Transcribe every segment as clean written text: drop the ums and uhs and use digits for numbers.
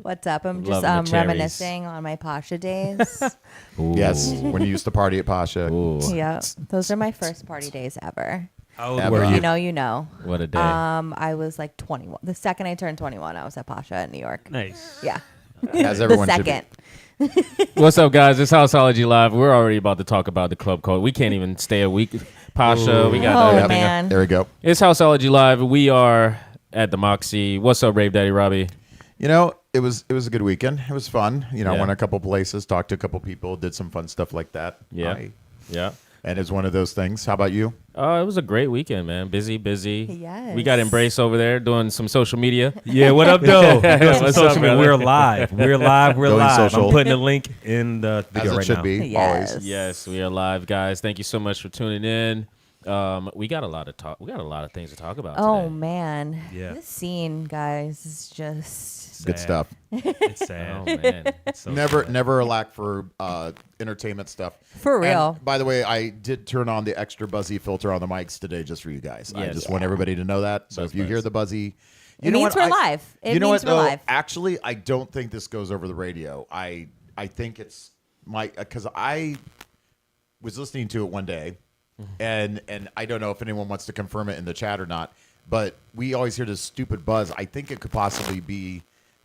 What's up? I'm Loving just the cherries. reminiscing on my Pasha days. Ooh. Yes, when you used to party at Pasha. Ooh. Yeah, those are my first party days ever. How old Ever. were You you? know, you know. What a day. I was like 21. The second I turned 21, I was at Pasha in New York. Nice. Yeah. As The everyone should be. second. What's up, guys? It's Houseology Live. We're already about to talk about the club code. We can't even stay a week. Pasha, we got Oh, everything. man. There we go. It's Houseology Live. We are at the Moxy. What's up, Rave Daddy Robbie? You know, it was a good weekend. It was fun. You know, Yeah. went a couple places, talked to a couple people, did some fun stuff like that. Yeah. Yeah. And it's one of those things. How about you? Oh, it was a great weekend, man. Busy. Yes. We got Embrace over there doing some social media. Yeah, what up, though? What's up, brother? We're live. We're live. We're Going live. social. I'm putting a link in the video As it right should now. be, Yes. always. Yes, we are live, guys. Thank you so much for tuning in. We got a lot of talk. We got a lot of things to talk about Oh, today. man. Yeah. This scene, guys, is just... Good Sad. stuff. It's sad. Oh man. It's so Never sad. a lack for entertainment stuff. For real. And, by the way, I did turn on the extra buzzy filter on the mics today just for you guys. I Yes. just want everybody to know that. So That's if you hear nice. the buzzy, It means we're live. It you know means what, we're though? live. Actually, I don't think this goes over the radio. I think it's my because I was listening to it one day, and I don't know if anyone wants to confirm it in the chat or not, but we always hear this stupid buzz. I think it could possibly be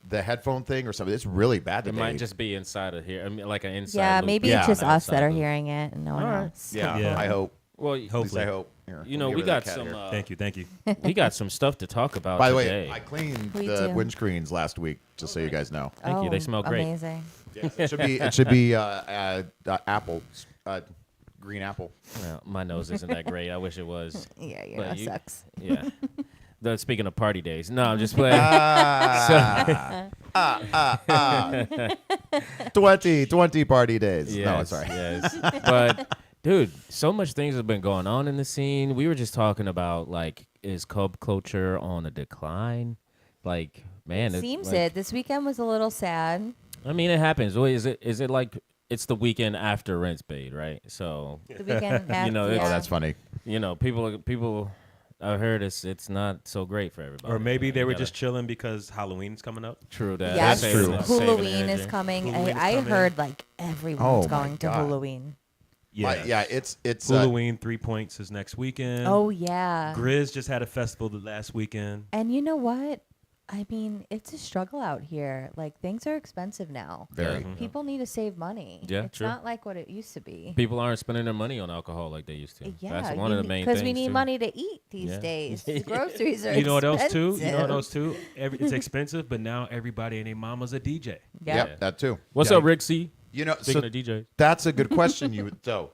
the headphone thing or something. It's really bad It today. might just be inside of here. I mean, like an inside. Yeah, loop. maybe Yeah. it's just An us that outside are loop. hearing it and no one All right. else. yeah, Yeah. I hope. Well, At least Hopefully. I hope. Here, you know, let me we get rid got of that cat some. here. Thank you. We got some stuff to talk about. By the today. way, I cleaned We the do. windscreens last week, just so you guys know. Thank you. They smell great. Amazing. It should be apple, green apple. Well, my nose isn't that great. I wish it was. Yeah, your But nose you- sucks. Yeah. Speaking of party days, no, I'm just playing. 20 party days. Yes, No, sorry. Yes. But dude, so much things have been going on in the scene. We were just talking about like, is club culture on a decline? Like, man, Seems like, it. This weekend was a little sad. I mean, it happens. Wait, is it like it's the weekend after rent's paid, right? So The weekend after, know, Oh, yeah. that's funny. you know, people. I heard it's not so great for everybody. Or maybe You they were gotta- just chilling because Halloween's coming up. true that. Yes, That's true. Halloween is coming. Halloween is I coming. heard like everyone's Oh, my going to God. Halloween. Yeah, it's Halloween 3 Points is next weekend. Oh yeah. Grizz just had a festival the last weekend. And you know what? I mean, it's a struggle out here. Like things are expensive now. very. People need to save money. Yeah, it's true. not like what it used to be. People aren't spending their money on alcohol like they used to. Yeah, That's one of the main things. because we need too. money to eat these Yeah. days. The groceries are You know what else too? expensive. You know what else too? It's expensive, but now everybody and their mama's a DJ. Yeah. Yep, that too. What's Yeah. up, Rick C? You know, Speaking so of DJ. that's a good question.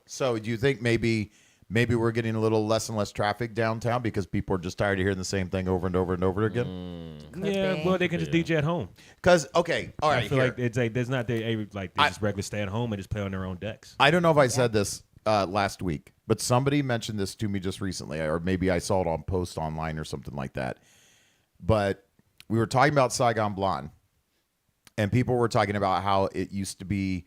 So do you think maybe we're getting a little less and less traffic downtown because people are just tired of hearing the same thing over and over and over again? Could Yeah, be. well, they can just DJ at home. Because okay, all right. I feel here. like it's like there's not they just regular stay at home and just play on their own decks. I don't know if I said this last week, but somebody mentioned this to me just recently, or maybe I saw it on post online or something like that. But we were talking about Saigon Blonde, and people were talking about how it used to be.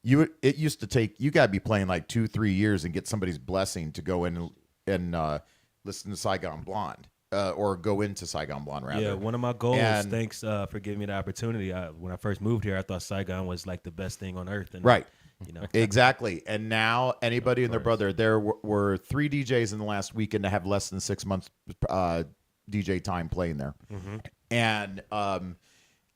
It used to take you got to be playing like 2-3 years and get somebody's blessing to go in and listen to Saigon Blonde or go into Saigon Blonde rather. Yeah, one of my goals. And- Thanks for giving me the opportunity. When I first moved here, I thought Saigon was like the best thing on earth. And, Right. You know, Exactly. And now anybody and their brother, there were 3 DJs in the last weekend to have less than 6 months DJ time playing there.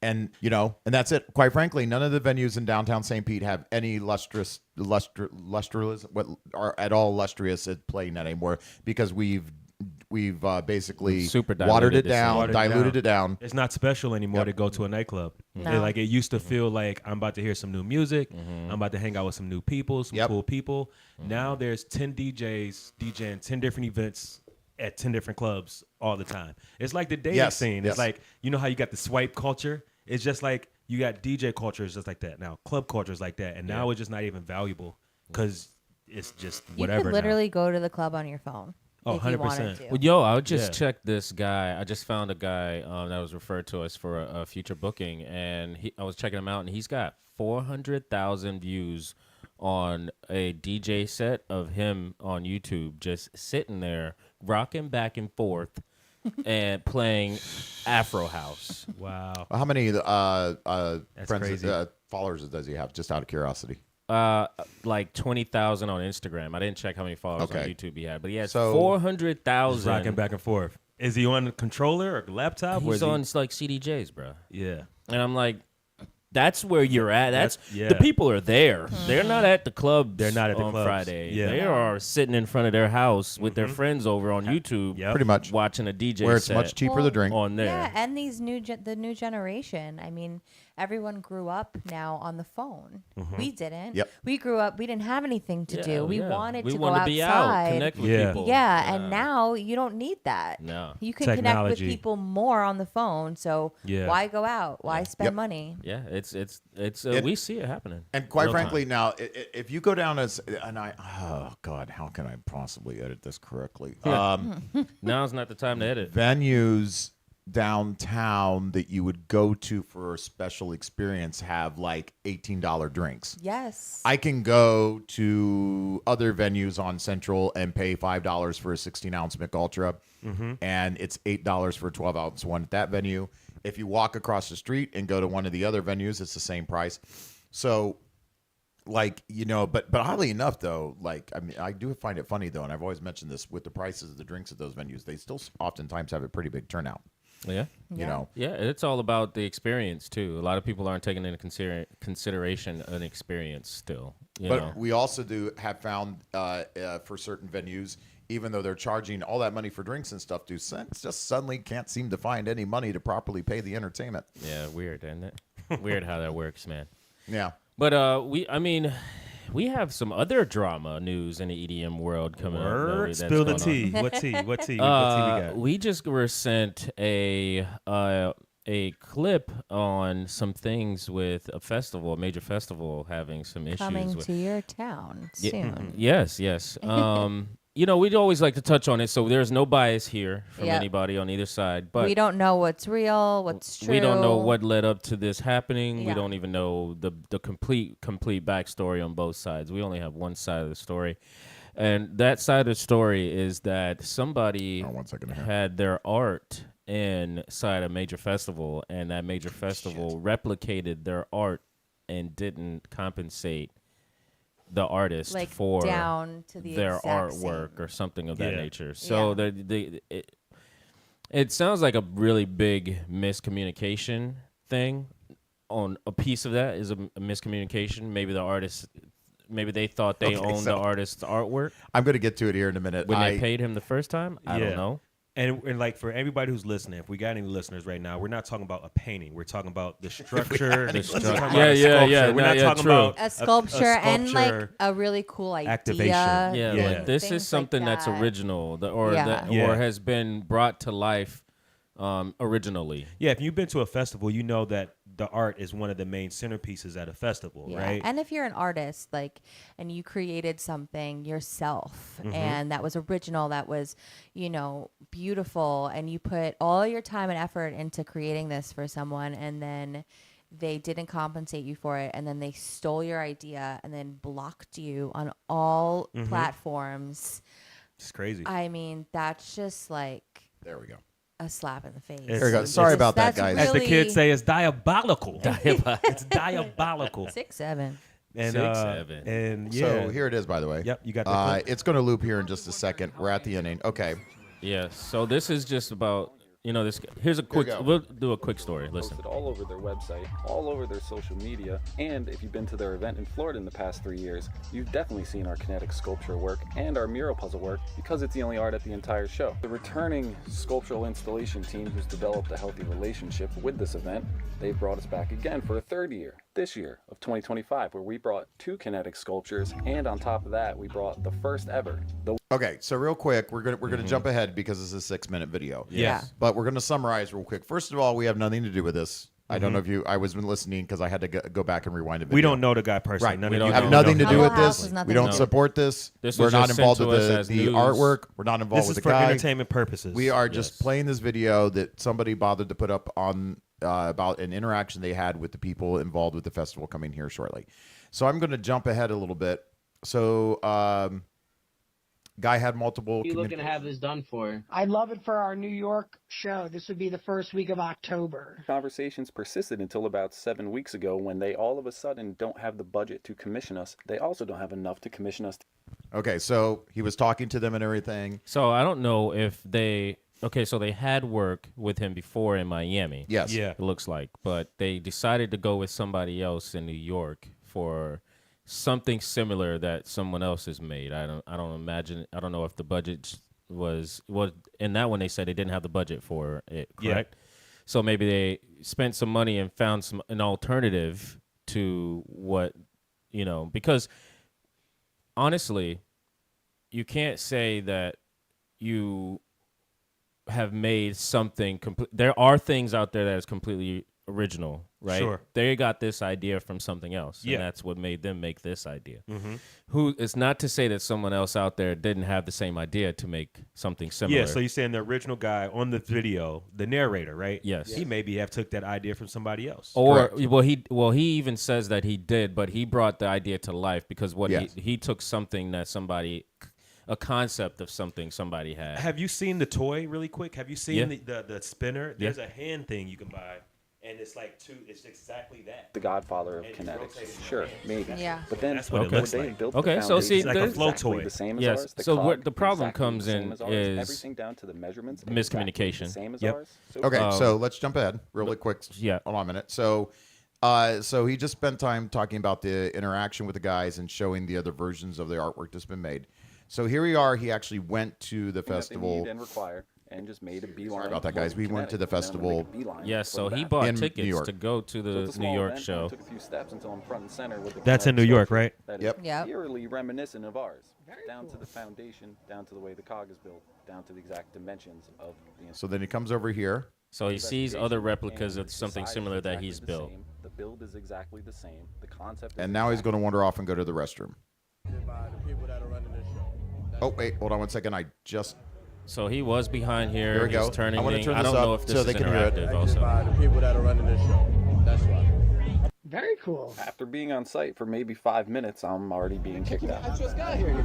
And you know, and that's it. Quite frankly, none of the venues in downtown St. Pete have any lustrous what are at all illustrious at playing that anymore because we've basically Super watered it diluted this down, Watered diluted it down. it's not special anymore Yep. to go to a nightclub. No. Like it used to feel like I'm about to hear some new music. I'm about to hang out with some new people, some Yep. cool people. Now there's 10 DJs DJing 10 different events at 10 different clubs all the time. It's like the dating Yes, scene. yes. It's like, you know how you got the swipe culture? It's just like you got DJ culture is just like that now. Club culture is like that. And now it's just not even valuable because it's just whatever. You could now. literally go to the club on your phone. Oh, if you wanted 100%. to. Well, yo, I just Yeah. checked this guy. I just found a guy that was referred to us for a future booking, and I was checking him out, and he's got 400,000 views on a DJ set of him on YouTube, just sitting there, rocking back and forth and playing Afro House. Wow. How many friends, crazy. followers does he have? Just out of curiosity. Like 20,000 on Instagram. I didn't check how many followers on Okay. YouTube he had, but he has So- 400,000. Rocking back and forth. Is he on a controller or laptop? or He's is he- on like CDJs, bro. Yeah. And I'm like, that's where you're at. That's Yeah. the people are there. They're not at the club. They're not at the on clubs. Friday. Yeah. They are sitting in front of their house with their friends over on YouTube. Yep. Pretty much. Watching a DJ Where it's set much cheaper to Well, drink. on there. Yeah, and these the new generation. I mean, everyone grew up now on the phone. We didn't. Yep. We grew up. We didn't have anything to do. We wanted to go to be out, outside. connect with Yeah. people. Yeah, and now you don't need that. No. You can connect with Technology. people more on the phone. So Yeah. why go out? Why spend Yep. money? Yeah, it's It- we see it happening. And quite Real frankly, time. now, if you go down as, oh God, how can I possibly edit this correctly? Now's not the time to edit. Venues downtown that you would go to for a special experience have like $18 drinks. Yes. I can go to other venues on Central and pay $5 for a 16-ounce Mick Ultra, and it's $8 for a 12-ounce one at that venue. If you walk across the street and go to one of the other venues, it's the same price. So, like, you know, but oddly enough, though, like, I mean, I do find it funny, though, and I've always mentioned this, with the prices of the drinks at those venues, they still oftentimes have a pretty big turnout, Yeah. you know. Yeah, it's all about the experience too. A lot of people aren't taking into consideration an experience still. You But know? we also have found for certain venues, even though they're charging all that money for drinks and stuff, just suddenly can't seem to find any money to properly pay the entertainment. Yeah, weird, isn't it? Weird how that works, man. Yeah. But we have some other drama news in the EDM world coming up. Word. that's Spill the going on. tea. What tea? What tea? What tea we got? We just were sent a clip on some things with a major festival having some issues Coming with. to your town Yeah, soon. Yes. You know, we'd always like to touch on it, so there's no bias here from Yep. anybody on either side. But We don't know what's real, what's true. we don't know what led up to this happening. We Yeah. don't even know the complete backstory on both sides. We only have one side of the story. And that side of the story is that somebody 1 second here. had their art inside a major festival, and that major festival replicated their art and didn't compensate the artist like for down to the their exact artwork same. or something of that Yeah. nature. So Yeah. it sounds like a really big miscommunication thing. On a piece of that is a miscommunication. Maybe the artist, maybe they thought they Okay, owned so- the artist's artwork I'm going to get to it here in a minute. when they paid him the first time. I Yeah. don't know. And like for everybody who's listening, if we got any listeners right now, we're not talking about a painting. We're talking about the structure. We're talking about Yeah, a yeah, sculpture. yeah. We're No, not yeah, talking true. about A sculpture and like sculpture a really cool idea. activation. Yeah, Yeah. like this Things is something like that's that. original, Yeah. Yeah. or has been brought to life originally. Yeah, if you've been to a festival, you know that the art is one of the main centerpieces at a festival, Yeah. right? And if you're an artist, like, and you created something yourself and that was original, that was, you know, beautiful, and you put all your time and effort into creating this for someone, and then they didn't compensate you for it, and then they stole your idea and then blocked you on all platforms. It's crazy. I mean, that's just like There we go. a slap in the face. There we go. Sorry about that, guys. As the really- kids say, it's diabolical. It's diabolical. 6'7". And 6'7". and yeah. So here it is, by the way. Yep, you got the clip. It's going to loop here in just a second. We're at the ending. Okay. Yeah. So this is just about, you know, this. Here's a quick. you go. We'll do a quick story. Listen. Posted all over their website, all over their social media, and if you've been to their event in Florida in the past 3 years, you've definitely seen our kinetic sculpture work and our mural puzzle work because it's the only art at the entire show. The returning sculptural installation team who's developed a healthy relationship with this event, they've brought us back again for a third year, this year of 2025, where we brought 2 kinetic sculptures, and on top of that, we brought the first ever, the Okay, so real quick, we're gonna jump ahead because it's a 6-minute video. Yeah. But we're gonna summarize real quick. First of all, we have nothing to do with this. I don't know if I was listening because I had to go back and rewind a video. We don't know the guy personally. Right. None We of don't you Have know. nothing to do Humble with House this. is nothing We don't to do. support this. This We're was not just involved sent with to us as the news. artwork. We're not involved This with is the for guy. entertainment purposes. We are just Yes. playing this video that somebody bothered to put up on about an interaction they had with the people involved with the festival coming here shortly. So I'm going to jump ahead a little bit. So Guy had multiple. You looking to have this done for? I'd love it for our New York show. This would be the first week of October. Conversations persisted until about 7 weeks ago when they all of a sudden don't have the budget to commission us. They also don't have enough to commission us. Okay, so he was talking to them and everything. So I don't know if they. Okay, so they had work with him before in Miami. Yes. Yeah. It looks like, but they decided to go with somebody else in New York for something similar that someone else has made. I don't imagine. I don't know if the budget was in that one. They said they didn't have the budget for it. Correct. Yeah. So maybe they spent some money and found an alternative to what because honestly, you can't say that you have made something complete. There are things out there that is completely original, right? Sure. They got this idea from something else, Yeah. and that's what made them make this idea. Mm-hmm. Who it's not to say that someone else out there didn't have the same idea to make something similar. Yeah, so you're saying the original guy on the video, the narrator, right? Yes. He maybe have took that idea from somebody else. Or he even says that he did, but he brought the idea to life because Yes. he took something that a concept of something somebody had. Have you seen the toy really quick? Have you seen Yeah. the spinner? There's a hand thing you can buy, and it's like it's exactly that. The godfather of And kinetics. rotating Sure, hand. maybe. Yeah. But then That's what it would looks they like. have built Okay, the so see, foundation Like a there's- flow exactly toy. the same as Yes, ours? The so cog what the problem exactly comes the same in as ours? is everything down to the measurements miscommunication. exactly the same as Yep. ours? So Okay, so let's jump ahead really quick. Yeah. Hold on a minute. So he just spent time talking about the interaction with the guys and showing the other versions of the artwork that's been made. So here we are. He actually went to the that they festival. need and require, and just made a beeline. Sorry about that, guys. We went to the Kinetic, and then we're gonna festival. make a beeline Yes, for so the he back. bought In New tickets York. to go to So the it's a New small York event, and show. I took a few steps until I'm front and center with the That's in kinetic New York, sculpture right? That is Yep. Yep. eerily reminiscent of ours. Down to the foundation, down to the way the cog is built, down to the exact dimensions of the So then he comes over here. So he sees other investigation, replicas and of something design is similar that exactly he's the built. same. The build is exactly the same. The concept is And now he's exactly going to wander off and go to the restroom. Oh, wait. Hold on one second. So he was behind here. Here we He's go. turning I wanna thing. turn I this don't know up if this so is they can hear it. interactive also. The people that are running this show. That's right. Very cool. After being on site for maybe 5 minutes, I'm already being kicked out. I just got here.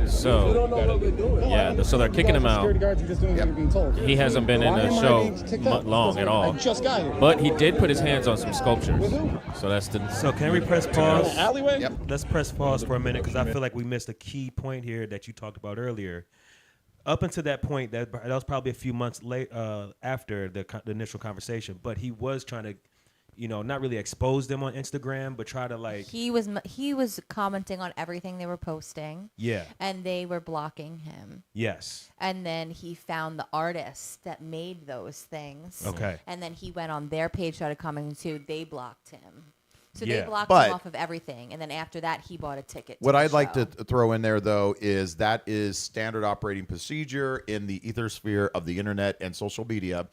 So so they're kicking him out. Security guards are just doing what you're being told. He hasn't been in Why the am I show being kicked out? long at all. I just got here. But he did put his hands on some sculptures. So that's the. So can we press pause? Alleyway? Yep. Let's press pause for a minute because I feel like we missed a key point here that you talked about earlier. Up until that point, that was probably a few months after the initial conversation, but he was trying to, not really expose them on Instagram, but try to like. He was commenting on everything they were posting. Yeah. And they were blocking him. Yes. And then he found the artists that made those things. Okay. And then he went on their page, started commenting too. They blocked him. So Yeah. they blocked But- him off of everything. And then after that, he bought a ticket. What the I'd like to show. throw in there, though, is that is standard operating procedure in the ethersphere of the internet and social media.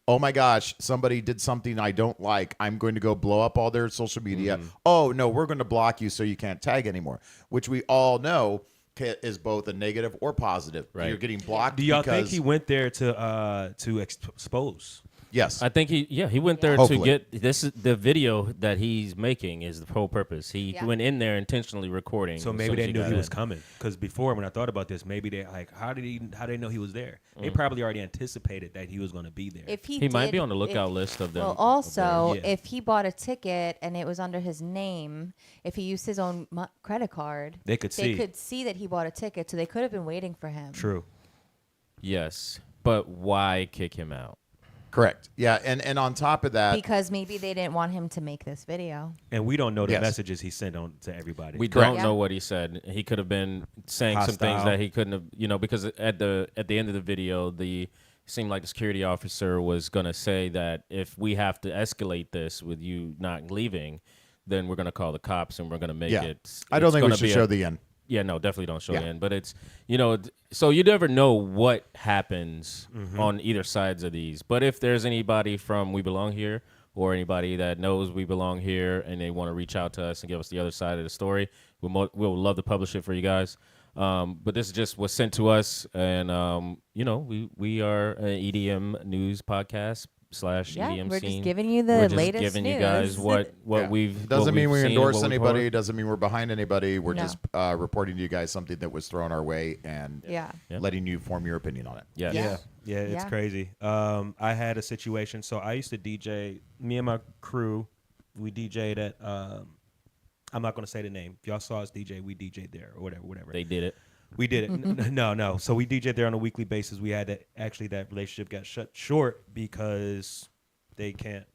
Oh my gosh, somebody did something I don't like. I'm going to go blow up all their social media. Oh, no, we're going to block you so you can't tag anymore, which we all know is both a negative or positive. Right. You're getting blocked. Do y'all think because- he went there to expose? Yes. I think he went there Hopefully. to get this is the video that he's making is the whole purpose. He Yeah. went in there intentionally recording. So as maybe soon as they knew got he was in. coming. Because before, when I thought about this, maybe they like, how did they know he was there? They probably already anticipated that he was going to be there. If He might did- be on the if- lookout list of them. Well, also, Yeah. if he bought a ticket and it was under his name, if he used his own credit card, They could they see. could see that he bought a ticket. So they could have been waiting for him. True. Yes, but why kick him out? Correct. Yeah. And on top of that, Because maybe they didn't want him to make this video. And we don't know the Yes. messages he sent on to everybody. We Correct. don't Yeah. know what he said. He could have been saying some things Hostile. that he couldn't have, because at the end of the video, seemed like the security officer was gonna say that if we have to escalate this with you not leaving, then we're gonna call the cops and we're gonna make yeah. it. I don't it's think we gonna should be show the end. Yeah, no, definitely don't show Yeah. the end. But it's, so you never know what happens on either sides of these. But if there's anybody from We Belong Here or anybody that knows We Belong Here and they want to reach out to us and give us the other side of the story, we'll love to publish it for you guys. But this just was sent to us. And, we are an EDM news podcast slash Yeah, EDM we're scene. just giving you the We're just latest giving news. you guys what Yeah. we've Doesn't what mean we've we seen, endorse what we've anybody. heard. Doesn't mean we're behind anybody. We're No. just reporting to you guys something that was thrown our way and Yeah. letting you form your opinion on it. Yes. Yeah. Yeah, it's Yeah. crazy. I had a situation. So I used to DJ. Me and my crew, we DJ'd at. I'm not going to say the name. If y'all saw us DJ, we DJ'd there or whatever. They did it. We did it. No. So we DJ'd there on a weekly basis. We had that. Actually, that relationship got shut short because they can't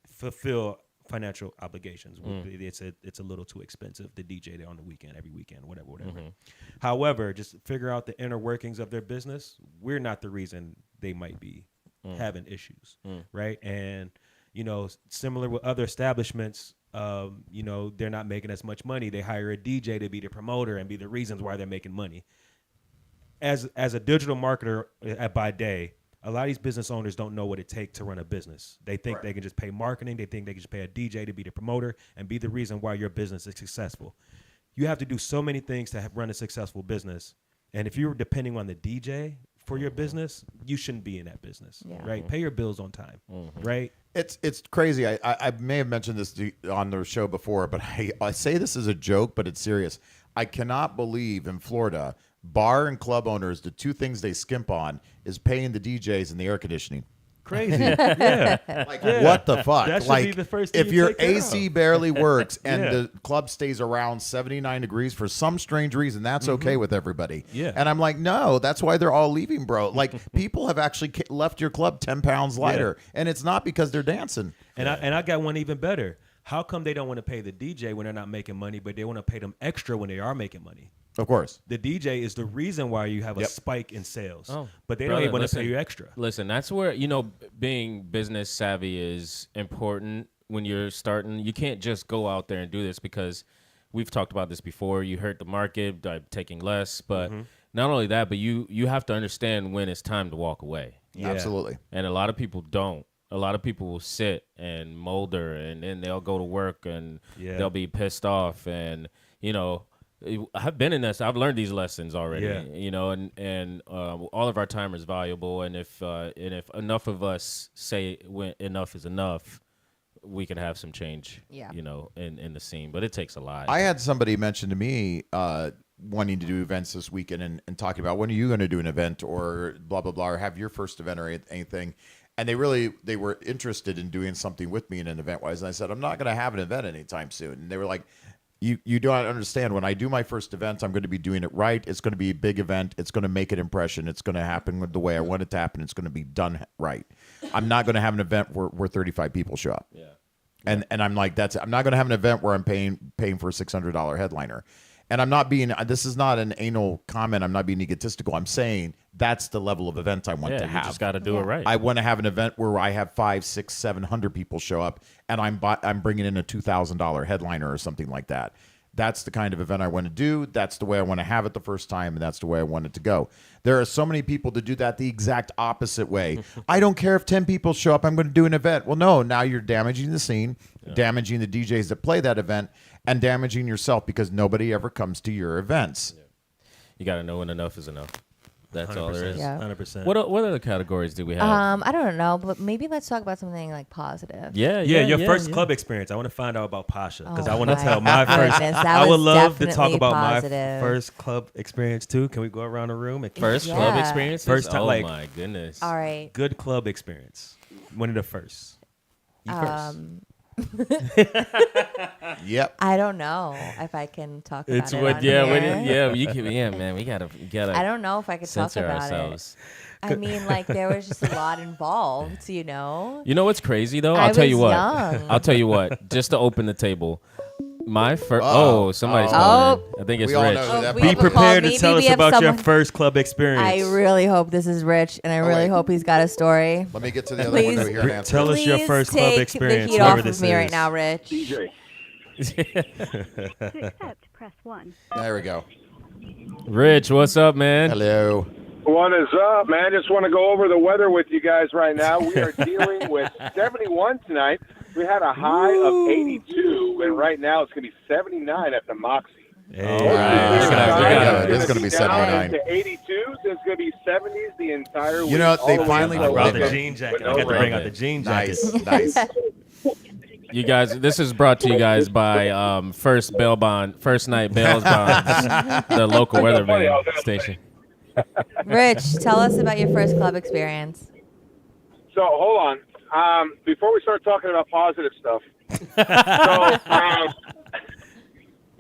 fulfill financial obligations. It's a little too expensive to DJ there on the weekend, every weekend, whatever. However, just figure out the inner workings of their business. We're not the reason they might be having issues, right? And similar with other establishments, they're not making as much money. They hire a DJ to be the promoter and be the reasons why they're making money. As a digital marketer by day, a lot of these business owners don't know what it takes to run a business. They think they can just pay marketing. They think they can just pay a DJ to be the promoter and be the reason why your business is successful. You have to do so many things to run a successful business. And if you're depending on the DJ for your business, you shouldn't be in that business, right? Pay your bills on time, right? It's crazy. I may have mentioned this on the show before, but I say this as a joke, but it's serious. I cannot believe in Florida, bar and club owners, the two things they skimp on is paying the DJs and the air conditioning. Crazy. Yeah. Like, what the fuck? That should like, be the first thing if you your take care AC of. barely works and the club stays around 79 degrees for some strange reason, that's okay with everybody. Yeah. And I'm like, no, that's why they're all leaving, bro. Like, people have actually left your club 10 pounds lighter, and it's not because they're dancing. And I got one even better. How come they don't want to pay the DJ when they're not making money, but they want to pay them extra when they are making money? Of course. The DJ is the reason why you have a spike in sales, but they don't Brother, even want to listen, pay you extra. Listen, that's where, being business savvy is important when you're starting. You can't just go out there and do this because we've talked about this before. You hurt the market by taking less, but not only that, but you have to understand when it's time to walk away. Yeah. Absolutely. And a lot of people don't. A lot of people will sit and molder, and then they'll go to work and they'll be pissed off. And, I've been in this. I've learned these lessons already, and all of our time is valuable. And if enough of us say when enough is enough, we can have some change, in the scene. But it takes a lot. I had somebody mention to me wanting to do events this weekend and talking about when are you going to do an event or blah, blah, blah, or have your first event or anything. And they were interested in doing something with me in an event wise. And I said, I'm not going to have an event anytime soon. And they were like, you don't understand. When I do my first event, I'm going to be doing it right. It's going to be a big event. It's going to make an impression. It's going to happen the way I want it to happen. It's going to be done right. I'm not going to have an event where 35 people show up. Yeah. And I'm like, I'm not going to have an event where I'm paying for a $600 headliner. And I'm not being, this is not an anal comment. I'm not being egotistical. I'm saying that's the level of event I want to have. You just got to do it right. I want to have an event where I have 500, 600, 700 people show up and I'm bringing in a $2,000 headliner or something like that. That's the kind of event I want to do. That's the way I want to have it the first time, and that's the way I want it to go. There are so many people that do that the exact opposite way. I don't care if 10 people show up. I'm going to do an event. Well, no, now you're damaging the scene, damaging the DJs that play that event, and damaging yourself because nobody ever comes to your events. Yeah. You got to know when enough is enough. That's all there is. Yeah. 100%. What other categories do we have? I don't know, but maybe let's talk about something like positive. Your first club experience. I want to find out about Pasha because I want to my tell my first. goodness, that I would was love to talk definitely about positive. my first club experience too. Can we go around the room? And First Yeah. club experiences? First time, oh like- my goodness. All right. good club experience. One of the first. You first. Yep. I don't know if I can talk about It's it. what, on yeah, here. you can, man. We gotta. I don't know if I could talk censor about ourselves. it. I mean, like there was just a lot involved, you know. You know what's crazy though? I I'll tell you was what. young. I'll tell you what. Just to open the table, my first. Uh-oh. Somebody's Oh. calling in. I think it's We all Rich. know who that we Be have a probably- call. prepared to Maybe tell we us have about your someone- first club experience. I really hope this is Rich, and I really wait. hope he's got a story. Let me get to the other one Please- over here and answer. Tell us your Please first club take experience, the heat whatever off this of me right is. now, Rich. DJ. To accept, press 1. There we go. Rich, what's up, man? Hello. What is up, man? Just want to go over the weather with you guys right now. We are dealing with 71 tonight. We had a high of 82, and right now it's going to be 79 at the Moxy. Hey. All right. Look at that. It is going to be 79. To 82s, it's going to be 70s the entire week. You know, they all the way finally until I brought They- the Wednesday. jean jacket. With I no got to rain. bring out the jean jacket. Nice. You guys, this is brought to you guys by First Night Bails Bonds, the local weatherman station. Rich, tell us about your first club experience. So hold on. Before we start talking about positive stuff,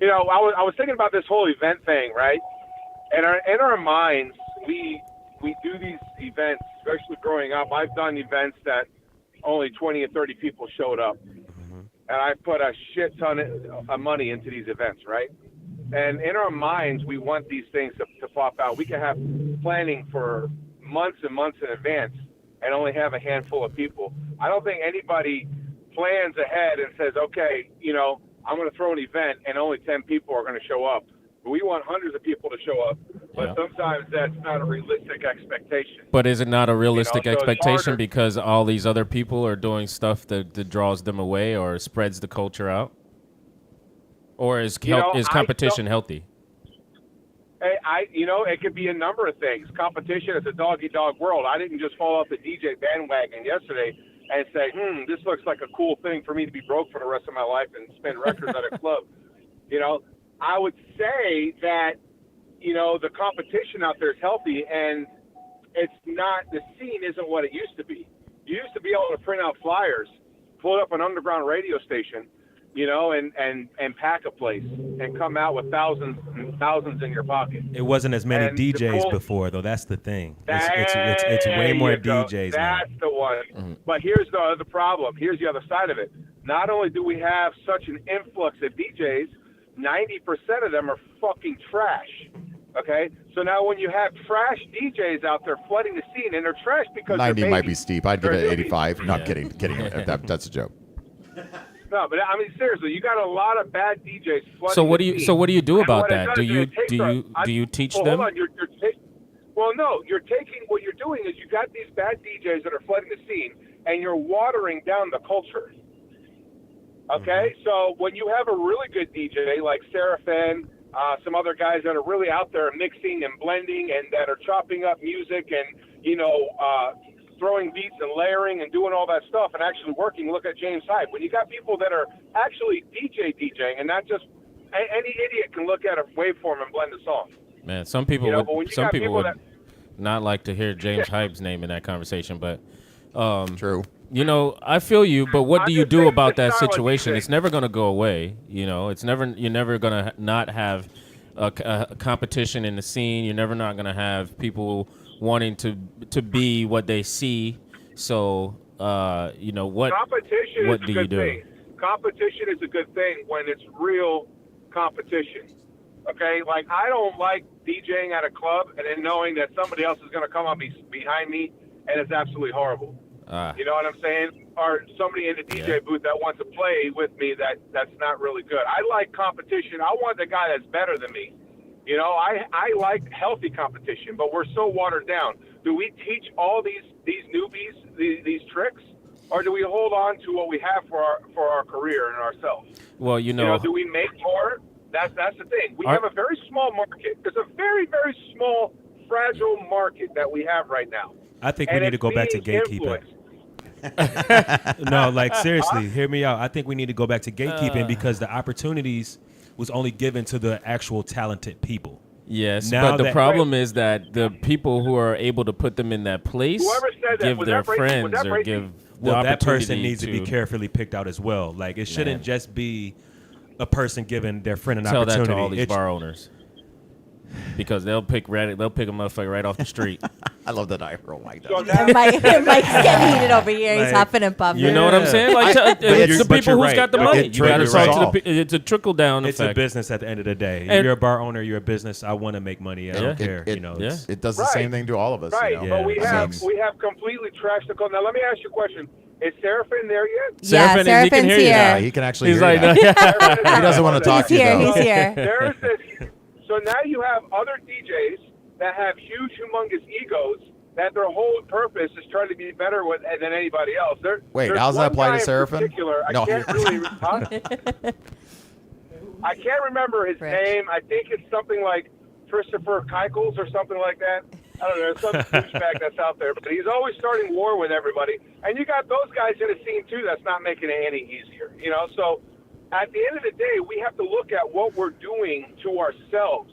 you know, I was thinking about this whole event thing, right? And in our minds, we do these events, especially growing up. I've done events that only 20 or 30 people showed up, and I put a shit ton of money into these events, right? And in our minds, we want these things to pop out. We can have planning for months and months in advance and only have a handful of people. I don't think anybody plans ahead and says, okay, you know, I'm going to throw an event and only 10 people are going to show up. We want hundreds of people to show up, but sometimes that's not a realistic expectation. But is it not a realistic so it's expectation harder. because all these other people are doing stuff that draws them away or spreads the culture out? Or is competition healthy? You know, it could be a number of things. Competition is a dog-eat-dog world. I didn't just fall off the DJ bandwagon yesterday and say, this looks like a cool thing for me to be broke for the rest of my life and spin records at a club. You know, I would say that, you know, the competition out there is healthy, and it's not, the scene isn't what it used to be. You used to be able to print out flyers, pull up an underground radio station, you know, and pack a place and come out with thousands and thousands in your pocket. It wasn't as many And DJs before, though. That's the thing. It's way more DJs now. That's the one. But here's the other problem. Here's the other side of it. Not only do we have such an influx of DJs, 90% of them are fucking trash. Okay? So now when you have trash DJs out there flooding the scene, and they're trash because 90 they're might be babies. steep. I'd give They're it newbies. 85. Not kidding. That's a joke. No, but I mean seriously, you got a lot of bad DJs flooding So what the do you scene. what do you do And about what it that? does Do is you it takes do you teach well, them? Hold on, well, no, you're taking what you're doing is you got these bad DJs that are flooding the scene, and you're watering down the culture. Okay, so when you have a really good DJ like SERAFIN, some other guys that are really out there mixing and blending and that are chopping up music and, you know, throwing beats and layering and doing all that stuff and actually working. Look at James Hype. When you got people that are actually DJing and not just any idiot can look at a waveform and blend a song. Man, some people You know, but when would you got people that- not like to hear James Hype's name in that conversation, but True. you know, I feel you, but what I'm do you just do saying about it's that not like situation? you It's think. never going to go away. You know, you're never going to not have a competition in the scene. You're never not going to have people wanting to be what they see. So, you know, what Competition is do a you good do? thing. Competition is a good thing when it's real competition. Okay? Like, I don't like DJing at a club and then knowing that somebody else is going to come up behind me and it's absolutely horrible. You know what I'm saying? Or somebody in the DJ booth that wants to play with me that's not really good. I like competition. I want the guy that's better than me. You know, I like healthy competition, but we're so watered down. Do we teach all these newbies these tricks, or do we hold on to what we have for our career and ourselves? Well, You know, do we make more? That's the thing. We have a very small market. It's a very, very small, fragile market that we have right now. I think we And need to it's go back to being gatekeeping. influenced. No, like seriously, hear me out. I think we need to go back to gatekeeping because the opportunities was only given to the actual talented people. Yes, Now but the that- problem is that the people who are able to put them in that place Whoever said that, give was their that racist? Was friends that or racist? give Well, the that person opportunity needs to be carefully picked out as well. Like it shouldn't just be a person giving their friend an Tell opportunity. that to all these It's- bar owners, because they'll pick a motherfucker right off the street. I love that I roll like So that. now, Mike's getting heated over here. He's Like, huffing and puffing. You know what I'm saying? Like, it's the but people you're who's right. got the It money. You got to triggers talk us to all. it's a trickle down It's effect. a business at the end of the day. And- You're a bar owner. You're a business. I want to make money. I don't care. It, you know. it, it's- it does the Right. same thing to all of us. right, You know? but we Yeah, have completely trashed the code. Now, let me ask you a question. Is Seraphin there yet? Yeah, Seraphin, he can Seraphin's hear you. here. Yeah, he can actually He's hear like, that. yeah. He doesn't want to talk to He's you, here. though. He's here. There's this. So now you have other DJs that have huge, humongous egos that their whole purpose is trying to be better than anybody else. Wait, there's how's that one apply to guy in Seraphin? particular, No. I can't really. Huh? I can't remember his Rich. name. I think it's something like Christopher Keuchels or something like that. I don't know, some douchebag that's out there, but he's always starting war with everybody. And you got those guys in a scene too that's not making it any easier, you know. So at the end of the day, we have to look at what we're doing to ourselves.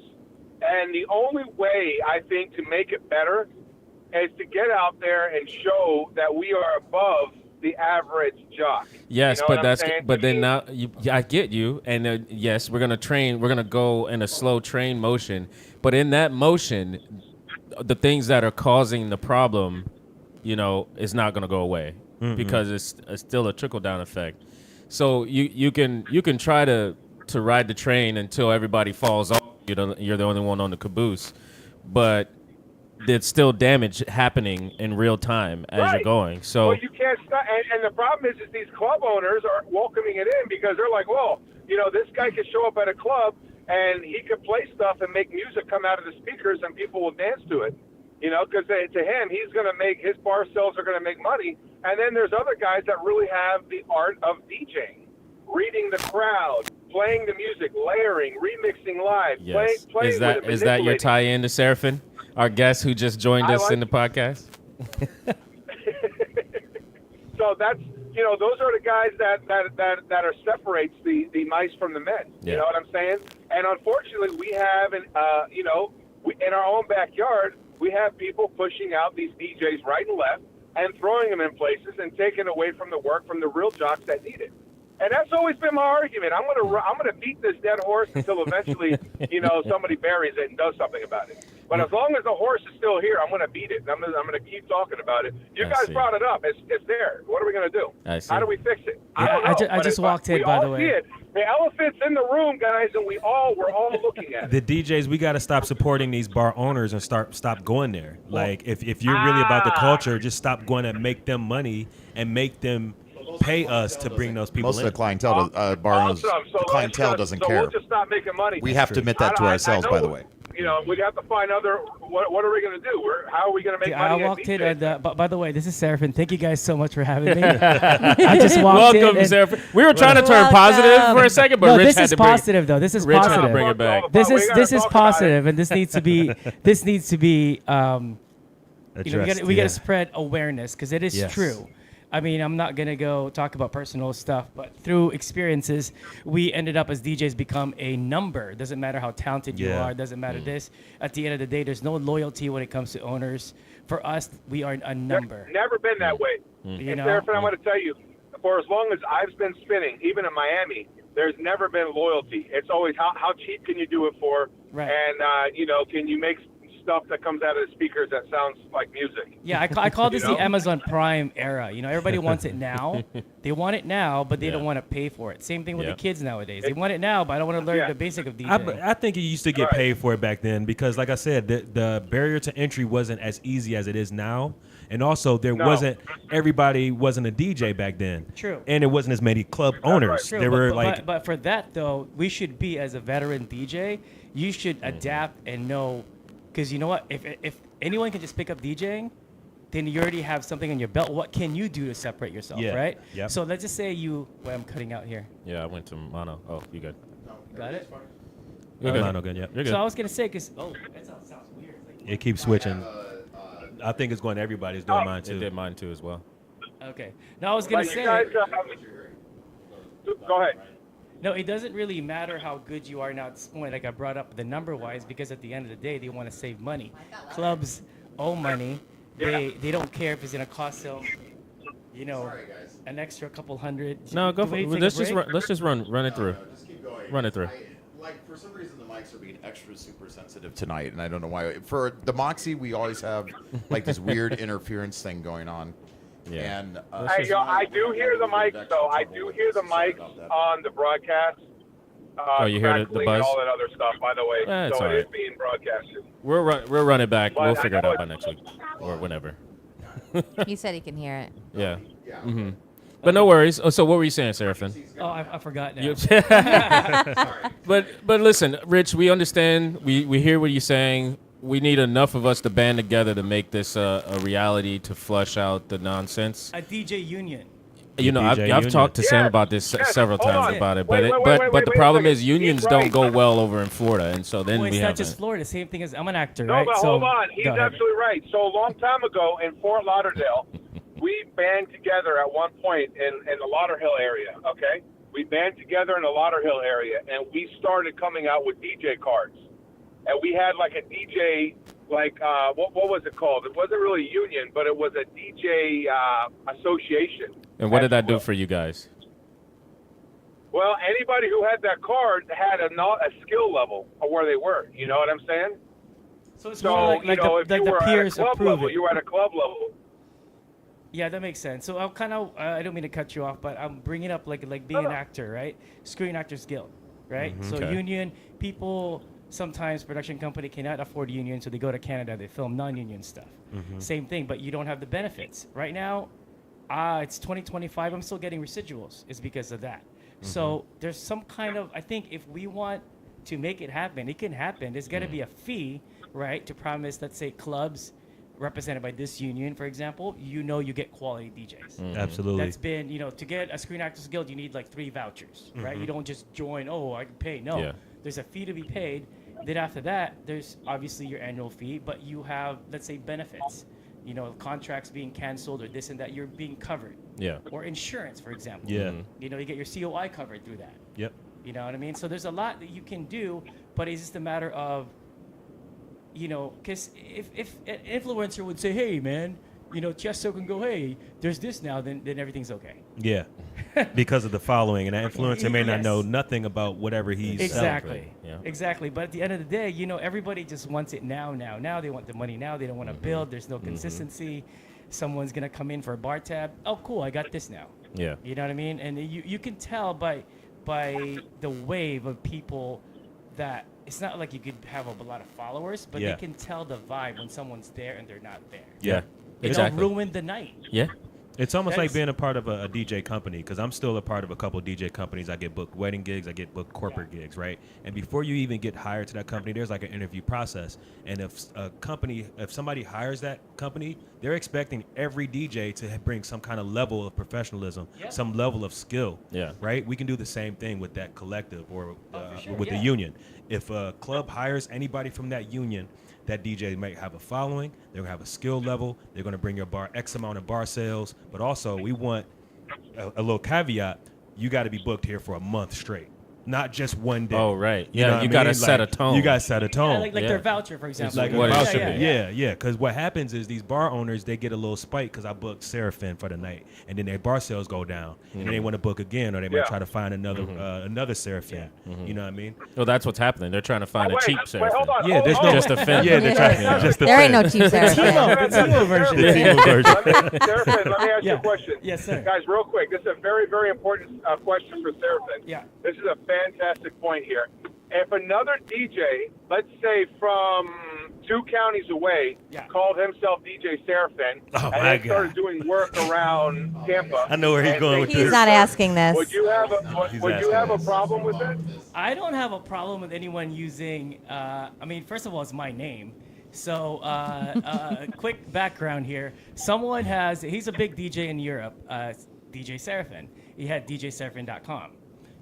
And the only way I think to make it better is to get out there and show that we are above the average jock. Yes, You know but what I'm saying? but then now I get you, and yes, we're gonna go in a slow train motion, but in that motion, the things that are causing the problem, you know, is not gonna go away because it's still a trickle down effect. So you can try to ride the train until everybody falls off. You're the only one on the caboose, but there's still damage happening in real time as you're going. So well, you can't stop. And the problem is these club owners are welcoming it in because they're like, well, you know, this guy could show up at a club and he could play stuff and make music come out of the speakers and people will dance to it. You know, because to him, he's going to make his bar sales are going to make money. And then there's other guys that really have the art of DJing, reading the crowd, playing the music, layering, remixing live, yes, playing is that with it, your manipulating. tie-in to Seraphin, our guest who just joined us in the podcast? So that's, you know, those are the guys that are separates the mice from the men. Yeah. You know what I'm saying? And unfortunately, we have you know, in our own backyard, we have people pushing out these DJs right and left and throwing them in places and taking away from the work from the real jocks that need it. And that's always been my argument. I'm gonna beat this dead horse until eventually, you know, somebody buries it and does something about it. But as long as the horse is still here, I'm gonna beat it. And I'm gonna keep talking about it. You I guys see. brought it up. It's there. What are we gonna do? I see. How do we fix it? Yeah, don't know, I but just if walked in, we by all the way. see it. The elephant's in the room, guys, and we're all looking at it. The DJs, we got to stop supporting these bar owners and stop going there. Like, if you're really about the culture, just stop going and make them money and make them pay us to bring those people Most in. of the clientele, bar owners, Awesome. So the clientele let's doesn't so care. We'll just stop making money. We have to admit that to ourselves, I by know, the way. You know, we have to find other. What are we going to do? How are we going to make I money? walked in, at and by the way, this is Seraphin. Thank you guys so much for having me. I just walked in. Welcome, and- Seraphin. We were trying to turn Welcome. positive for a second, but No, Rich this had is to bring positive though. This is Rich had to positive. bring it back. This We is gotta this is talk about positive, and this needs to be you know, Addressed, we yeah. gotta spread awareness because it is Yes. true. I mean, I'm not gonna go talk about personal stuff, but through experiences, we ended up as DJs become a number. Doesn't matter how talented you Yeah. are. Doesn't matter this. At the end of the day, there's no loyalty when it comes to owners. For us, we are a number. Never been that way. You And know. Seraphin, I'm going to tell you, for as long as I've been spinning, even in Miami, there's never been loyalty. It's always how cheap can you do it for, Right. and you know, can you make stuff that comes out of the speakers that sounds like music. Yeah, I call this You know? the Amazon Prime era. You know, everybody wants it now. They want it now, but they don't want to pay for it. Same thing with Yeah. the kids nowadays. They want it now, but I don't want to learn Yeah. the basic of DJing. I think you used to get Right. paid for it back then because, like I said, the barrier to entry wasn't as easy as it is now. And also, everybody wasn't a DJ back then. True. And it wasn't as many club owners. True, There but, were but- like, but for that though, we should be as a veteran DJ. You should adapt and know, because you know what? If anyone can just pick up DJing, then you already have something on your belt. What can you do to separate yourself, Yeah, right? yep. So let's just say you. Well, I'm cutting out here. Yeah, I went to mono. Oh, you good? Got it. You're good. no, good, yeah. You're good. So I was gonna say, because that sounds weird. Like, It keeps switching. I think it's going to everybody's doing mine It too. did mine too as well. okay. No, I was gonna But say. you guys, go ahead. No, it doesn't really matter how good you are now at this point. Like I brought up the number-wise, because at the end of the day, they want to save money. Clubs owe money. They don't care if it's gonna cost them, you know, an extra couple hundred. No, go Do for we it. take a Let's just break? run it through. Just keep going. Run it through. Like, for some reason, the mics are being extra super sensitive tonight, and I don't know why. For the Moxy, we always have like this weird interference thing going on. Yeah. And I do hear the mics, though. I do hear the mics on the broadcast. You hear the crackling buzz? and all that other stuff, by the way. That's So all it is right. being broadcasted. We'll run it back. But We'll I figure it know out by it's- next week or whenever. He said he can hear it. Yeah. Mm-hmm. But no worries. Oh, so what were you saying, Seraphin? Oh, I forgot now. You- but listen, Rich, we understand. We hear what you're saying. We need enough of us to band together to make this a reality, to flush out the nonsense. A DJ union. You know, DJ I've talked to Sam Yes, about this yes, several hold times on. about it, Wait, but wait, wait, but the wait a problem second. is unions He's don't right. go well over in Florida, and so then Well, we it's have not just Florida. Same thing as I'm an actor, No, right? but So hold on. He's go ahead. absolutely right. So a long time ago in Fort Lauderdale, we band together at one point in the Lauderhill area, okay? We band together in the Lauderhill area, and we started coming out with DJ cards. And we had like a DJ, like, what was it called? It wasn't really a union, but it was a DJ association. And what did that if you do will. for you guys? Well, anybody who had that card had a skill level of where they were. You know what I'm saying? So it's So, more like, you know, if the you were at a peers club approve level, it. you were at a club level. Yeah, that makes sense. So I'll kind of, I don't mean to cut you off, but I'm bringing up like being an actor, right? Screen Actors Guild, right? So Okay. union people, sometimes production company cannot afford union, so they go to Canada, they film non-union stuff. Same thing, but you don't have the benefits. Right now, it's 2025, I'm still getting residuals. It's because of that. So there's some kind of, I think if we want to make it happen, it can happen. There's got to be a fee, right, to promise, let's say, clubs represented by this union, for example, you get quality DJs. Absolutely. That's been, to get a Screen Actors Guild, you need like 3 vouchers, right? You don't just join, I can pay. No, Yeah. there's a fee to be paid. Then after that, there's obviously your annual fee, but you have, let's say, benefits. Contracts being canceled or this and that, you're being covered. Yeah. Or insurance, for example. Yeah. You get your COI covered through that. Yep. You know what I mean? So there's a lot that you can do, but it's just a matter of, because if an influencer would say, hey, man, Chesto can go, hey, there's this now, then everything's okay. Yeah. Because of the following, and that influencer may not Yes. know nothing about whatever he's Exactly. Yeah. Exactly. But at the end of the day, everybody just wants it now. Now they want the money now. They don't want to build. There's no consistency. Someone's going to come in for a bar tab. Oh, cool. I got this now. Yeah. You know what I mean? And you can tell by the wave of people that it's not like you could have a lot of followers, but Yeah. they can tell the vibe when someone's there and they're not there. Yeah. They Exactly. don't ruin the night. Yeah. It's almost That's- like being a part of a DJ company, because I'm still a part of a couple of DJ companies. I get booked wedding gigs, I get booked corporate gigs, right? And before you even get hired to that company, there's like an interview process. And if somebody hires that company, they're expecting every DJ to bring some kind of level of professionalism, Yeah. some level of skill, Yeah. right? We can do the same thing with that collective or for sure, with the yeah. union. If a club hires anybody from that union, that DJ might have a following, they're gonna have a skill level, they're gonna bring your bar X amount of bar sales, but also we want a little caveat, you gotta be booked here for a month straight. Not just one day. Oh, right. You know Yeah, what you I gotta mean? set Like, a tone. You gotta set a tone. Yeah, like Yeah. their voucher, for example. Like what a it voucher. should be. Yeah. Because what happens is these bar owners, they get a little spike because I booked Serafin for the night, and then their bar sales go down, and they want to book again, or they might Yeah. try to find another Serafin. You know what I mean? Well, that's what's happening. They're trying to find a cheap Wait, Seraphin. hold on. Yeah, there's no Just a fin. Yeah, they're trying Yeah. just the There ain't fin. no cheap Seraphin. The Timo version. The Timo version. Seraphin, let me ask you Yeah. a question. Yes, sir. Guys, real quick. This is a very, very important question for Seraphin. Yeah. This is a fantastic point here. If another DJ, let's say from 2 counties away, Yeah. called himself DJ Seraphin Oh, and my then God. started doing work around Tampa. I know where he's and going with they- He's this. not asking this. Would you have a He's would you asking have a this. problem with it? I don't have a problem with anyone using. First of all, it's my name. So, quick background here. He's a big DJ in Europe, DJ Seraphin. He had DJSeraphin.com.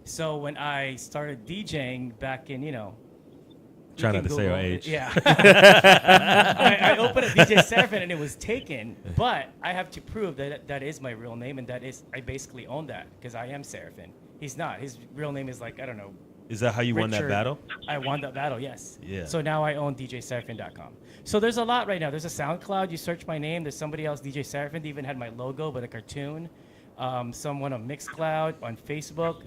So when I started DJing back in, Try you not can to say our Google it. age. Yeah. I opened up DJ Seraphin and it was taken, but I have to prove that that is my real name and I basically own that because I am Seraphin. He's not. His real name is like, I don't know. Is that how you won that Richard. battle? I won that battle, yes. Yeah. So now I own DJSeraphin.com. So there's a lot right now. There's a SoundCloud. You search my name. There's somebody else, DJ Seraphin. They even had my logo, but a cartoon. Someone on Mixcloud, on Facebook.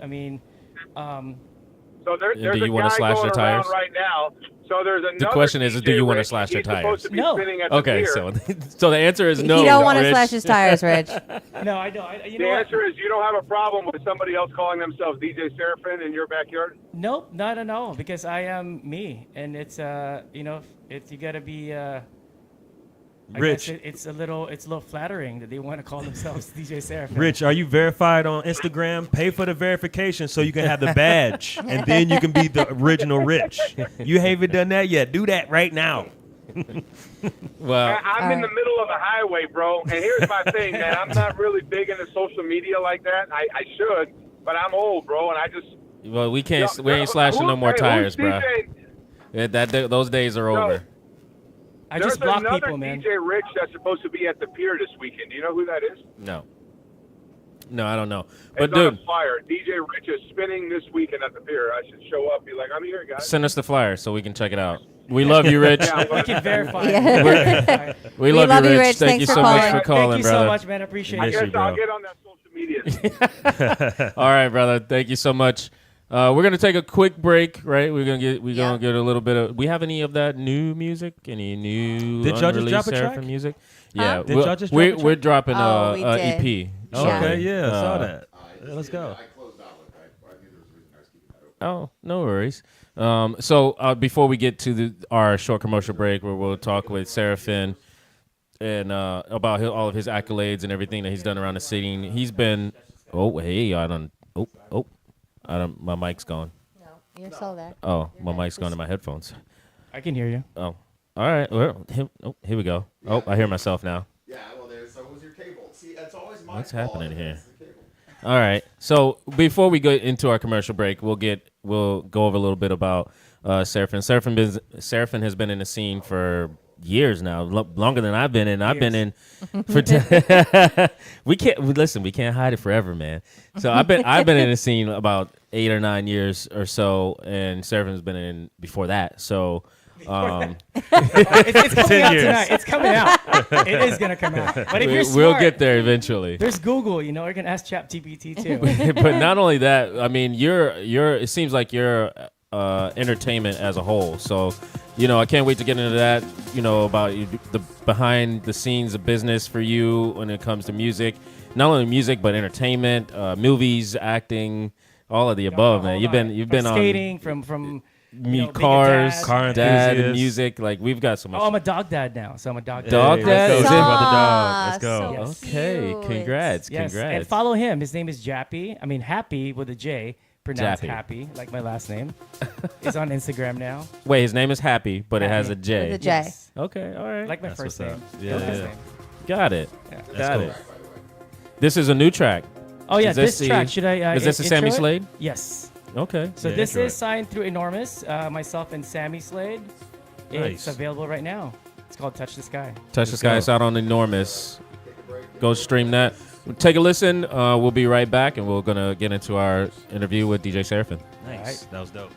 So there's do you a wanna guy slash going their around tires? right now. So there's another. The question is, DJ, do you want to Rich, slash their he's supposed to tires? be No. spinning at the Okay, pier. so the answer is no. He don't want to Rich. slash his tires, Rich. No, I don't. You The know what? answer is you don't have a problem with somebody else calling themselves DJ Seraphin in your backyard? Nope, not at all. Because I am me, and it's you gotta be. I Rich. guess it's a little flattering that they want to call themselves DJ Seraphin. Rich, are you verified on Instagram? Pay for the verification so you can have the badge, and then you can be the original Rich. You haven't done that yet? Do that right now. Well, I'm in the middle of the highway, bro. And here's my thing, man. I'm not really big into social media like that. I should, but I'm old, bro, and I just. we can't. We ain't slashing no more tires, bro. Those days are over. I just There's block another people, man. DJ Rich that's supposed to be at the pier this weekend. Do you know who that is? No, I don't know. But It's on dude, a flyer. DJ Rich is spinning this weekend at the pier. I should show up. Be like, I'm here, guys. send us the flyer so we can check it out. We love you, Rich. We can verify. Yeah. We love you, Rich. Thank you so much for calling, Thank you brother. so much, man. I appreciate I it. guess I'll get on that social media. All right, brother. Thank you so much. We're gonna take a quick break, right? We're gonna get a little bit of. We have any of that new music? Any new? Did y'all just unreleased drop a Seraphin track? music? Yeah, Did y'all just drop a track? we're dropping Oh, we a did. EP. Okay, yeah, I saw that. Let's go. I closed out with that. I knew there was a reason I was keeping that open. Oh, no worries. So before we get to our short commercial break, where we'll talk with Seraphin and about all of his accolades and everything that he's done around the scene. He's been. Oh, hey, I don't. My mic's gone. No, you're still there. Oh, my mic's gone in my headphones. I can hear you. Oh, all right. Well, here we go. Oh, I hear myself now. Yeah, well, so was your cable. See, that's always my What's fault. happening here? It's the cable. All right. So before we go into our commercial break, we'll go over a little bit about Seraphin. Seraphin has been in the scene for years now, longer than I've been in. I've been in for. We can't hide it forever, man. So I've been in the scene about 8 or 9 years or so, and Seraphin's been in before that. So. It's coming out tonight. It's coming out. It is gonna come out. But if you're smart, we'll get there eventually. There's Google. You can ask ChatGPT too. But not only that, I mean, you're. It seems like you're entertainment as a whole. So, I can't wait to get into that. About the behind the scenes of business for you when it comes to music. Not only music, but entertainment, movies, acting, all of the above, man. You've been on skating from. Cars, car dad, and enthusiast. music. Like we've got so much. Oh, I'm a dog dad now, so I'm a dog dad. Dog dad? Let's Is go. it? About the dog. Let's go. Yes. Okay, Cute. congrats. Yes, and Congrats. follow him. His name is Jappy. I mean, Happy with a J, pronounced Jappy. Happy, like my last name. He's on Instagram now. Wait, his name is Happy, but it has a Happy. J. With a J. Yes. Okay, all right. Like my That's first what's name. up. Yeah, Last yeah. name. Got it. Yeah. Got cool. it. This is a new track. Oh yeah, Is this this track. the- Should I? is this a Sammy intro it? Slade? Yes. Okay. So Yeah, this intro is it. signed through Enormous, myself and Sammy Slade. It's Nice. available right now. It's called Touch the Sky. Touch the Let's Sky. go. It's out on Enormous. Go stream that. Take a listen. We'll be right back, and we're gonna get into our interview with DJ Seraphin. Nice. Alright. That was dope.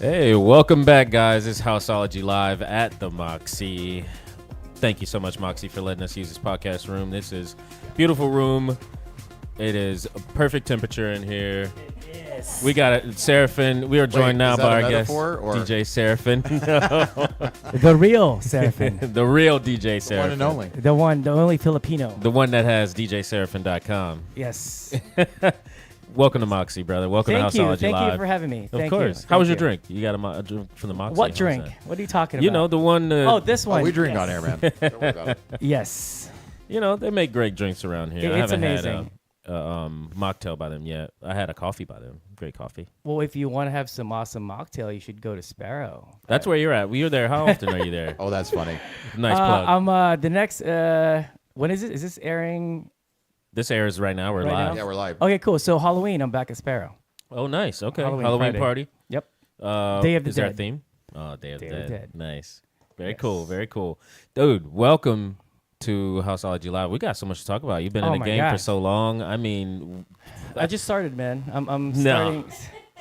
Hey, welcome back, guys. It's Houseology Live at the Moxy. Thank you so much, Moxy, for letting us use this podcast room. This is a beautiful room. It is a perfect temperature in here. Yes. We got it, Serafin. We are joined now is that by a our guest, metaphor, or- DJ Serafin. The real Serafin. The real DJ Serafin. One and only. The only Filipino. The one that has DJSerafin.com. Yes. Welcome to Moxy, brother. Welcome Thank to you. Houseology Thank Live. you for having me. Of Thank course. You. How was your Thank drink? You got a drink from the Moxy? What How's drink? that? What are you talking about? You know, the one. Oh, this one. we drink Yes. on air, man. Don't worry about it. Yes. You know, they make great drinks around here. I It's haven't amazing. had a mocktail by them yet. I had a coffee by them. Great coffee. Well, if you want to have some awesome mocktail, you should go to Sparrow. That's where you're at. Well, you're there. How often are you there? Oh, that's funny. Nice plug. I'm the next. When is it? Is this airing? This airs right now. We're Right live. now? Yeah, we're live. Okay, cool. So Halloween, I'm back at Sparrow. Oh, nice. Okay. Halloween Halloween Friday. party. Yep. Day of the is there a Dead. theme? Oh, Day of the Day of the Dead. Dead. Nice. Very Yes. cool. Very cool. Dude, welcome to Houseology Live. We got so much to talk about. You've been in Oh the my game for gosh. so long. I mean, I just started, man. I'm No. starting.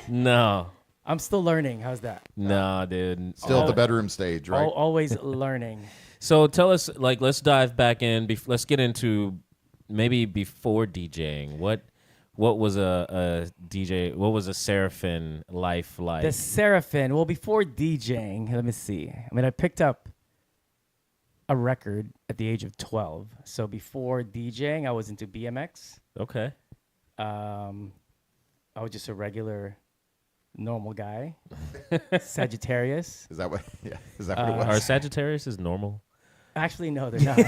no. I'm still learning. How's that? No, dude. Still at the bedroom stage, right? Always learning. So tell us, like, let's dive back in. Let's get into maybe before DJing. What was a DJ? What was a Serafin life like? The Serafin. Well, before DJing, let me see. I mean, I picked up a record at the age of 12. So before DJing, I was into BMX. Okay. I was just a regular, normal guy. Sagittarius. Is that what? Yeah. Is that what it Are was? Sagittarius is normal? Actually, no, they're not.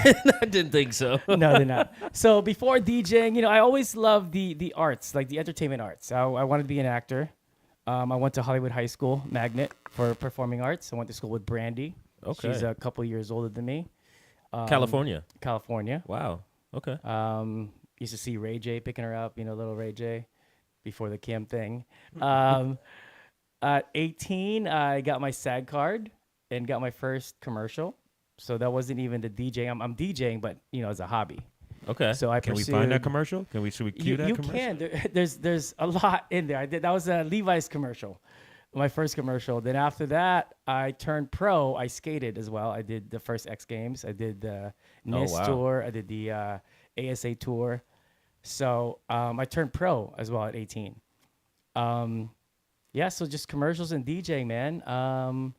I didn't think so. No, they're not. So before DJing, you know, I always loved the arts, like the entertainment arts. I wanted to be an actor. I went to Hollywood High School, Magnet, for performing arts. I went to school with Brandy. Okay. She's a couple years older than me. California. California. Wow. Okay. Used to see Ray J picking her up, you know, little Ray J, before the Kim thing. At 18, I got my SAG card and got my first commercial. So that wasn't even the DJ. I'm DJing, but you know, as a hobby. Okay. So I Can we pursued, find that commercial? Should we cue that you commercial? can. There's a lot in there. That was a Levi's commercial, my first commercial. Then after that, I turned pro. I skated as well. I did the first X Games. I did the NIST wow. tour. I did the ASA tour. So I turned pro as well at 18. Yeah, so just commercials and DJing, man.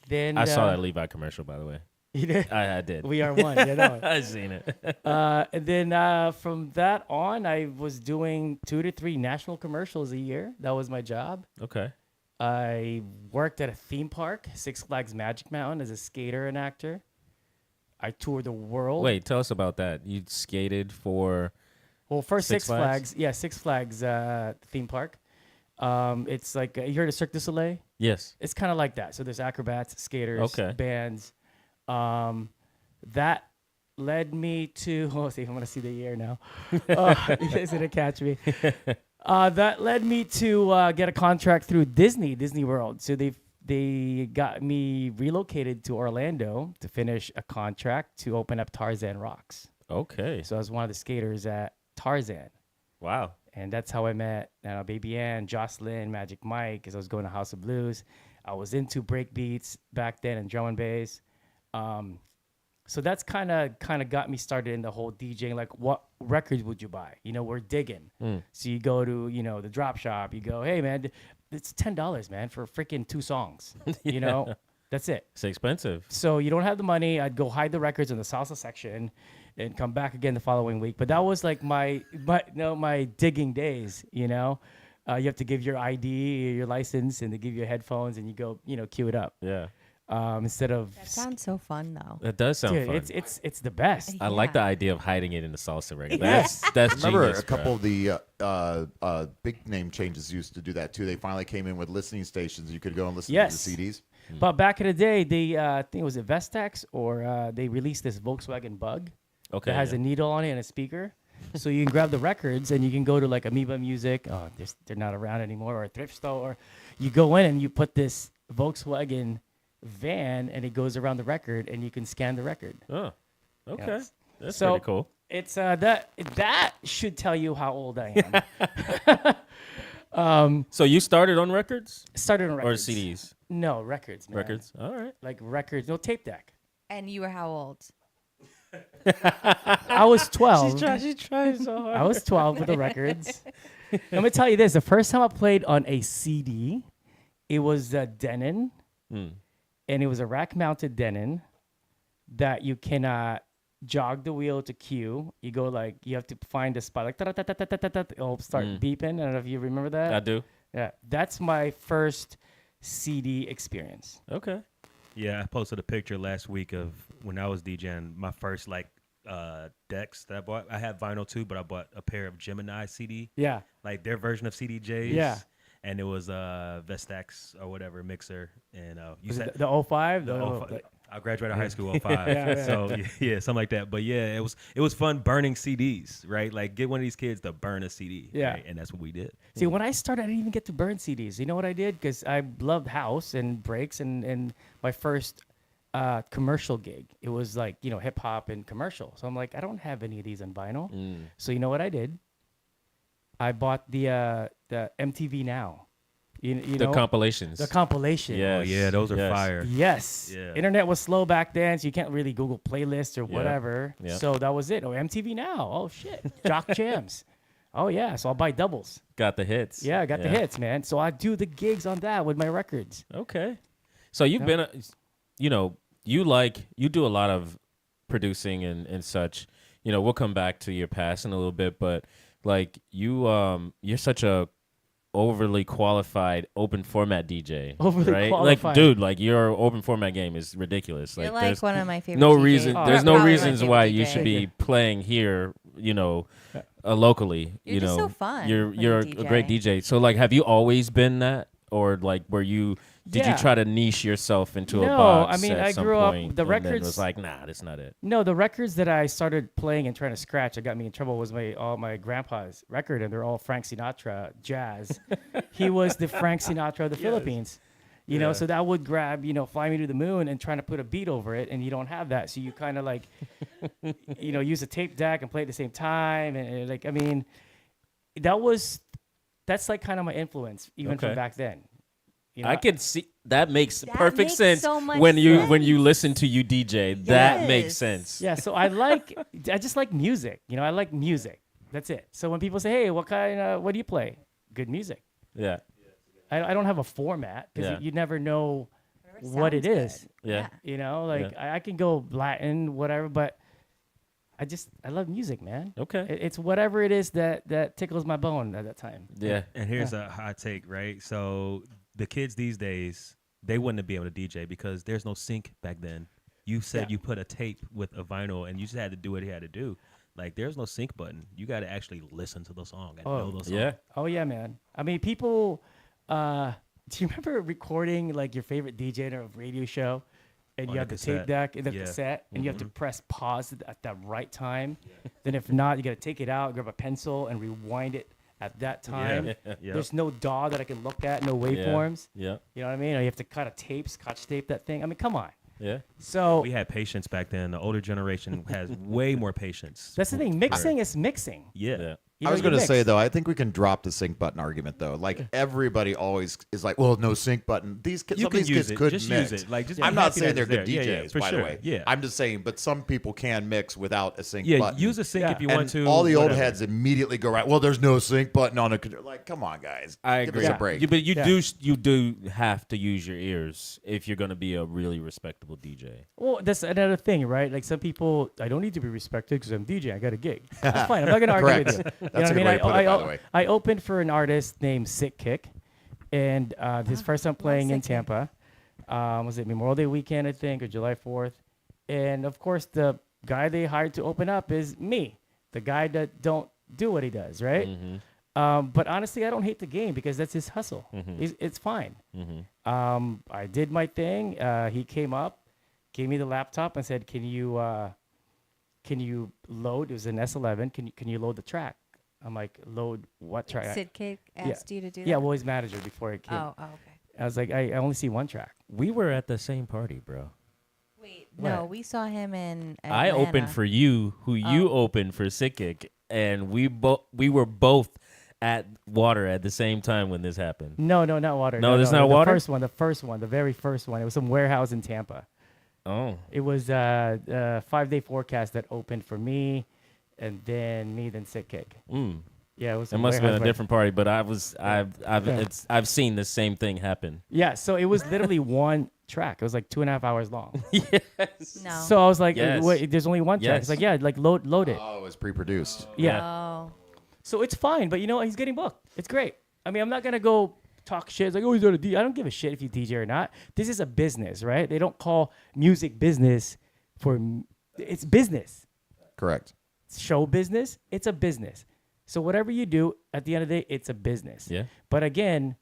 Then I saw that Levi commercial, by the way. You did? I did. We are one. You know. I seen it. And then from that on, I was doing 2 to 3 national commercials a year. That was my job. Okay. I worked at a theme park, Six Flags Magic Mountain, as a skater and actor. I toured the world. Wait, tell us about that. You skated for. Well, first Six Six Flags? Flags. Yeah, Six Flags theme park. It's like, you heard of Cirque du Soleil? Yes. It's kind of like that. So there's acrobats, skaters, Okay. bands. That led me to, oh, see, I'm going to see the year now. You guys going to catch me. That led me to get a contract through Disney World. So they got me relocated to Orlando to finish a contract to open up Tarzan Rocks. Okay. So I was one of the skaters at Tarzan. Wow. And that's how I met Baby Ann, Jocelyn, Magic Mike, because I was going to House of Blues. I was into break beats back then and drum and bass. So that's kind of got me started in the whole DJing. Like, what records would you buy? You know, we're digging. So you go to, you know, the drop shop. You go, hey, man, it's $10, man, for freaking 2 songs. You know, that's it. It's expensive. So you don't have the money. I'd go hide the records in the salsa section and come back again the following week. But that was like my digging days, you know. You have to give your ID, your license, and they give you headphones, and you go, you know, cue it up. Yeah. Instead of That sounds so fun, though. That does sound dude, fun. it's the best. I like the Yeah. idea of hiding it in the salsa record. Yeah. That's Remember genius, a couple bro. of the big name changes used to do that too. They finally came in with listening stations. You could go and listen Yes. to the CDs. But back in the day, they I think it was Vestax or they released this Volkswagen Bug Okay. that has yeah. a needle on it and a speaker. So you can grab the records and you can go to like Amoeba Music. Oh, they're not around anymore, or a thrift store. You go in and you put this Volkswagen van and it goes around the record and you can scan the record. Oh, okay. Yes. That's So- pretty cool. It's that should tell you how old I am. So you started on records Started on or records. CDs? No, records, man. Records. All right. Like records, no tape deck. And you were how old? I was 12. She's trying so hard. I was 12 with the records. Let me tell you this. The first time I played on a CD, it was a Denon. Mm. And it was a rack-mounted Denon that you cannot jog the wheel to cue. You go like, you have to find a spot, like, it'll start beeping. I don't know if you remember that. I do. Yeah, that's my first CD experience. Okay. Yeah, I posted a picture last week of when I was DJing my first decks that I bought. I had vinyl too, but I bought a pair of Gemini CD, Yeah. like their version of CDJs. Yeah. And it was Vestax or whatever mixer, and you Was said it the 05? the The 05. I graduated high school 05, Yeah. so yeah, something like that. But yeah, it was fun burning CDs, right? Like get one of these kids to burn a CD, Yeah. right? And that's what we did. See, when I started, I didn't even get to burn CDs. You know what I did? Because I loved house and breaks, and my first commercial gig, it was like, hip hop and commercial. So I'm like, I don't have any of these on vinyl. So you know what I did? I bought the MTV Now. You The know? compilations. The compilation. Yes. Oh yeah, those are Yes. fire. Yes. Yeah. Internet was slow back then, so you can't really Google playlists or whatever. Yeah. So that was it. Oh, MTV Now. Oh, shit. Jock Jams. Oh, yeah. So I'll buy doubles. Got the hits. Yeah, I got the hits, man. So I do the gigs on that with my records. Okay. So you've been, you do a lot of producing and such. We'll come back to your past in a little bit, but like you're such a overly qualified open format DJ. Overly right? qualified. Like, dude, like your open format game is ridiculous. You're like there's one of my favorite no DJs. reason. Oh, There's You're no probably my reasons favorite why you DJ. should be playing here. Locally. You're just so fun You're when you're you a great DJ. DJ. So like, have you always been that, or like, were you? Did you Yeah. try to niche yourself into a No, box? I mean, at I some grew up- point the and then records- was like, nah, that's not it. No, the records that I started playing and trying to scratch that got me in trouble was all my grandpa's record, and they're all Frank Sinatra jazz. He was the Frank Sinatra of the Philippines. So that would grab, Fly Me to the Moon and trying to put a beat over it, and you don't have that. So you kind of like, use a tape deck and play at the same time. And like, I mean, that's like kind of my influence, even from Okay. back then. I can see that makes That perfect makes sense so much when you sense. listen to you DJ. That makes Yes. sense. Yeah, so I just like music. I like music. That's it. So when people say, "Hey, what do you play?" Good music. Yeah. I don't have a format because Yeah. you never know Whatever what it sounds is. Yeah. I can go Latin, whatever, but I love music, man. Okay. It's whatever it is that tickles my bone at that time. Yeah. And here's a hot take, right? So the kids these days, they wouldn't be able to DJ because there's no sync back then. You said you put a tape with a vinyl and you just had to do what you had to do. Like, there's no sync button. You got to actually listen to the song and know the song. Yeah. Oh yeah, man. I mean, people. Do you remember recording like your favorite DJ in a radio show, and On you a have the cassette. tape deck and the Yeah. cassette, and you have to press pause at that right time. Then if not, you got to take it out, grab a pencil, and rewind it at that time. Yeah. There's no DAW that I can look at, no waveforms. Yeah. You know what I mean? Or you have to cut a tape, scotch tape that thing. I mean, come on. Yeah. So We had patience back then. The older generation has way more patience. that's the thing. Mixing is mixing. Yeah. Yeah. I was going going to say, though, I think we can drop the sync button argument, though. Like, everybody always is like, well, no sync button. These kids, You some of can these use kids it. could Just mix. use it. Like, just I'm be not happy saying that they're it's good there. Yeah, DJs, for by sure. the way. Yeah. I'm just saying, but some people can mix without a sync Yeah, button. use a sync Yeah. if you and want to. all the old whatever. heads immediately go right. Well, there's no sync button on a controller. Like, come on, guys. I Give agree. us a Yeah. break. But you Yeah. do have to use your ears if you're going to be a really respectable DJ. Well, that's another thing, right? Like some people, I don't need to be respected because I'm DJ. I got a gig. That's fine. I'm not going to argue with you. You know That's a what good way to put it, by the way. I opened for an artist named Sick Kick, and his first time playing in Sick Kick. Tampa. Was it Memorial Day weekend, I think, or July 4th? And of course, the guy they hired to open up is me, the guy that don't do what he does, right? But honestly, I don't hate the game because that's his hustle. It's fine. I did my thing. He came up, gave me the laptop, and said, "Can you load?" It was an S11. Can you load the track? I'm like, "Load what track?" Sid Cake asked you to do that? Yeah, well, his manager before it came. Oh, okay. I was like, I only see one track. We were at the same party, bro. Wait, no, What? we saw him in Atlanta. I opened for you, who you opened for Sick Kick, and we were both at water at the same time when this happened? No, not water. No, there's not water? The first one, the very first one. It was some warehouse in Tampa. Oh. It was a 5-day forecast that opened for me, and then Sick Kick. Mm. Yeah, it was. It must have been a warehouse different party, but I've seen the same thing happen. Yeah, so it was literally one track. It was like 2.5 hours long. Yes. No. So I was like, Yes. wait, there's only one track. Yes. It's like, yeah, like load it. Oh, it was pre-produced. Yeah. Oh. So it's fine, but you know what? He's getting booked. It's great. I mean, I'm not gonna go talk shit. It's like, oh, he's on a DJ. I don't give a shit if you DJ or not. This is a business, right? They don't call music business it's business. Correct. Show business, it's a business. So whatever you do, at the end of the day, it's a business. Yeah. But again,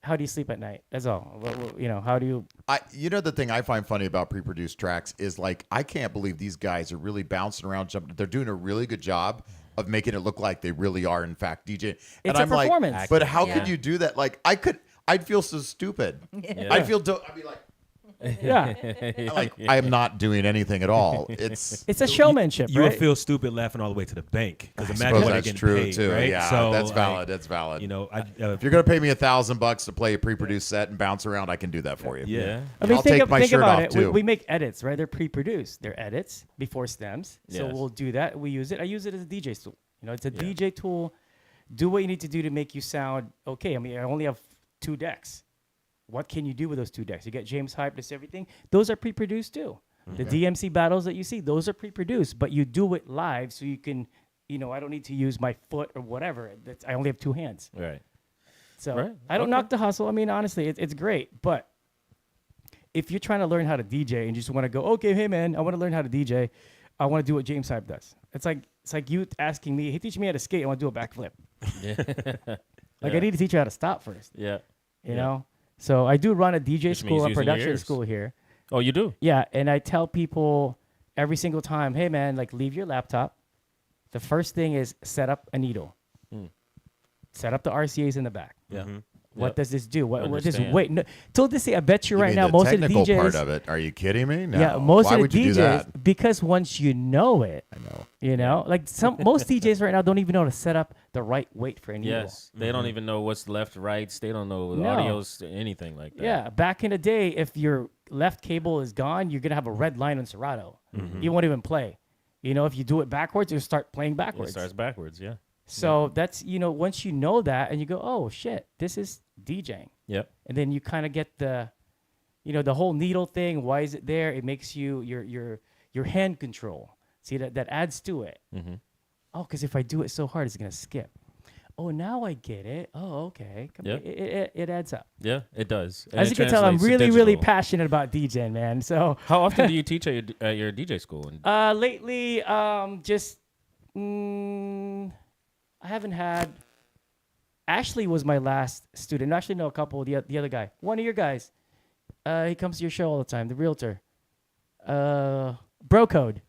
how do you sleep at night? That's all. You know, how do you? The thing I find funny about pre-produced tracks is like I can't believe these guys are really bouncing around, jumping. They're doing a really good job of making it look like they really are in fact DJ. It's a performance. Like, but how Yeah. could you do that? Like I'd feel so stupid. Yeah. I'd be like, Yeah. I am not doing anything at all. It's It's a showmanship, You will right? feel stupid laughing all the way to the bank because I imagine suppose what they're that's getting true paid, too. right? Yeah, So, that's like, valid. That's valid. You know, if you're gonna pay me $1,000 to play a pre-produced set and bounce around, I can do that for you. Yeah. I mean, I'll think take my think shirt about off, it. too. We make edits, right? They're pre-produced. They're edits before stems. So Yes. we'll do that. We use it. I use it as a DJ tool. You know, it's a Yeah. DJ tool. Do what you need to do to make you sound okay. I mean, I only have 2 decks. What can you do with those 2 decks? You get James Hype, this everything. Those are pre-produced too. The DMC battles that you see, those are pre-produced, but you do it live so you can, you know, I don't need to use my foot or whatever. I only have 2 hands. Right. So Right. I don't Okay. knock the hustle. I mean, honestly, it's great. But if you're trying to learn how to DJ and you just want to go, okay, hey man, I want to learn how to DJ. I want to do what James Hype does. It's like you asking me, hey, teach me how to skate. I want to do a backflip. Like I need to teach you how to stop first. Yeah. You know. So I do run a DJ Which school, means a using your production ears. school here. Oh, you do? Yeah, and I tell people every single time, hey man, like leave your laptop. The first thing is set up a needle. Set up the RCAs in the back. Yeah. What Yep. does this do? What just Understand. wait? No, till this day, I bet you You right mean now the most of the technical DJs. part of it. Are you kidding me? No. Yeah, most Why of would the you do DJs that? because once you know it, you know, like most DJs right now don't even know how to set up the right weight for a needle. Yes. They don't even know what's left, rights. They don't know No. audios, anything like that. Yeah, back in the day, if your left cable is gone, you're gonna have a red line on Serato. You won't even play. You know, if you do it backwards, you'll start playing It backwards. starts backwards. Yeah. So that's, you know, once you know that and you go, oh shit, this is DJing. Yep. And then you kind of get the, you know, the whole needle thing. Why is it there? It makes you your hand control. See that adds to it. Mm-hmm. Oh, because if I do it so hard, it's gonna skip. Oh, now I get it. Oh, okay. Yep. It adds up. Yeah, it does. And As it you can tell, I'm translates to really digital. passionate about DJing, man. So How often do you teach at your DJ school? And lately, just I haven't had. Ashley was my last student. Actually, no, a couple. The other guy, one of your guys. He comes to your show all the time. The realtor. Bro Code.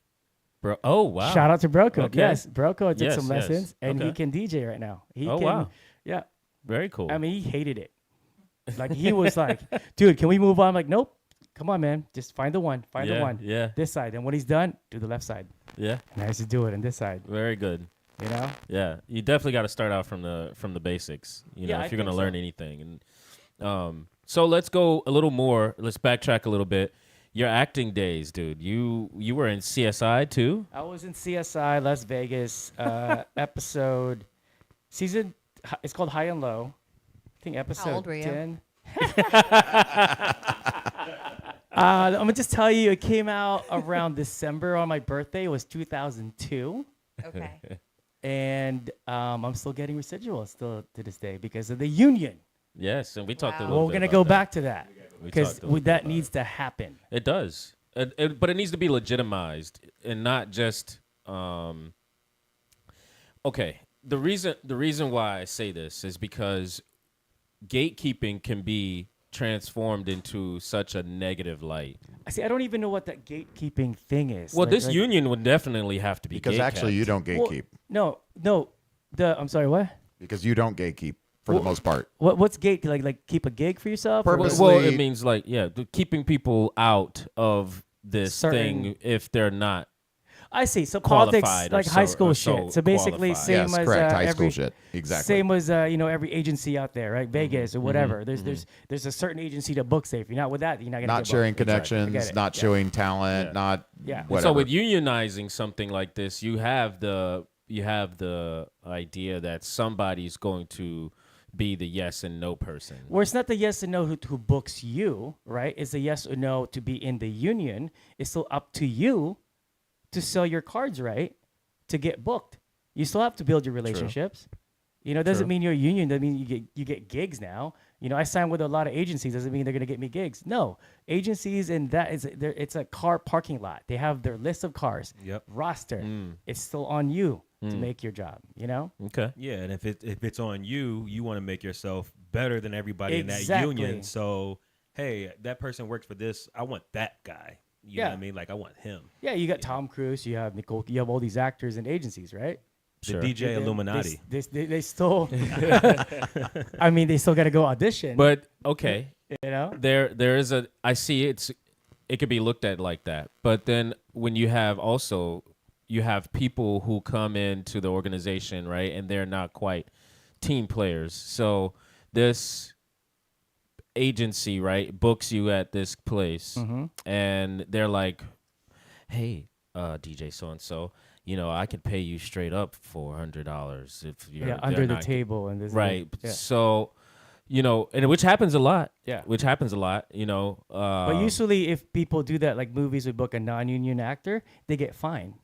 Bro, oh wow! Shout out to Bro Code. Okay. Yes, Bro Code took Yes, some yes. lessons, and he Okay. can DJ right now. He Oh, can, wow. Yeah. Very cool. I mean, he hated it. Like he was like, "Dude, can we move on?" I'm like, "Nope. Come on, man. Just find the one. Find the Yeah, one. yeah. This side. And when he's done, do the left side. yeah, And I used to do it on this side. very good. You know? Yeah, you definitely got to start out from the basics. You know, Yeah, I if you're gonna think learn so. anything. And so let's go a little more. Let's backtrack a little bit. Your acting days, dude. You were in CSI too. I was in CSI Las Vegas episode season. It's called High and Low. I think episode old were you? 10. I'm gonna just tell you, it came out around December on my birthday. It was 2002, Okay. and I'm still getting residuals still to this day because of the union. Yes, and we talked a Wow. little Well, bit we're gonna about go that. back to that We because talked a little bit that about needs to happen. It does, but it needs to be legitimized and not just. Okay, the reason why I say this is because gatekeeping can be transformed into such a negative light. I see. I don't even know what that gatekeeping thing is. Well, Like- this like- union would definitely have to be Because actually, you don't Well, gatekeep. no. I'm sorry. What? Because you don't gatekeep for the most part. What's gate? Like keep a gig for yourself? or what? Purpose- Well, Obviously- it means like keeping people out of this Certain- thing if they're not. I see. So qualified politics, or like high so- school or shit. so So basically, qualified. same Yes, as correct. High school every shit. Exactly. same as every agency out there, right? Vegas or whatever. There's a certain agency that books it. If you're not with that, you're not gonna Not get sharing booked. Exactly. connections, Forget it. not Yeah. showing talent, Yeah. not Yeah. whatever. So with unionizing something like this, you have the idea that somebody's going to be the yes and no person. Where it's not the yes and no who books you, right? It's the yes or no to be in the union. It's still up to you to sell your cards right to get booked. You still have to build your relationships. You know, it doesn't True. mean you're a union. That means you get gigs now. You know, I signed with a lot of agencies. Doesn't mean they're gonna get me gigs. No, agencies and it's a car parking lot. They have their list of cars. Yep. Roster. It's still on you to make your job. You know. Okay. Yeah, and if it's on you, you want to make yourself better than everybody in that Exactly. union. So, hey, that person works for this. I want that guy. You know Yeah. what I mean? Like I want him. Yeah, you got Tom Cruise. You have Nicole. You have all these actors and agencies, right? The Sure. DJ Illuminati. They still. I mean, they still got to go audition. But okay, you know. there is a I see it could be looked at like that. But then when you have people who come into the organization, right, and they're not quite team players. So this agency, right, books you at this place and they're like, "Hey, DJ so and so, I could pay you straight up $400 if you're Under the not- table and this. Right. Yeah. So, and which happens a lot. Yeah. Which happens a lot, But usually, if people do that, like movies would book a non-union actor, they get fined.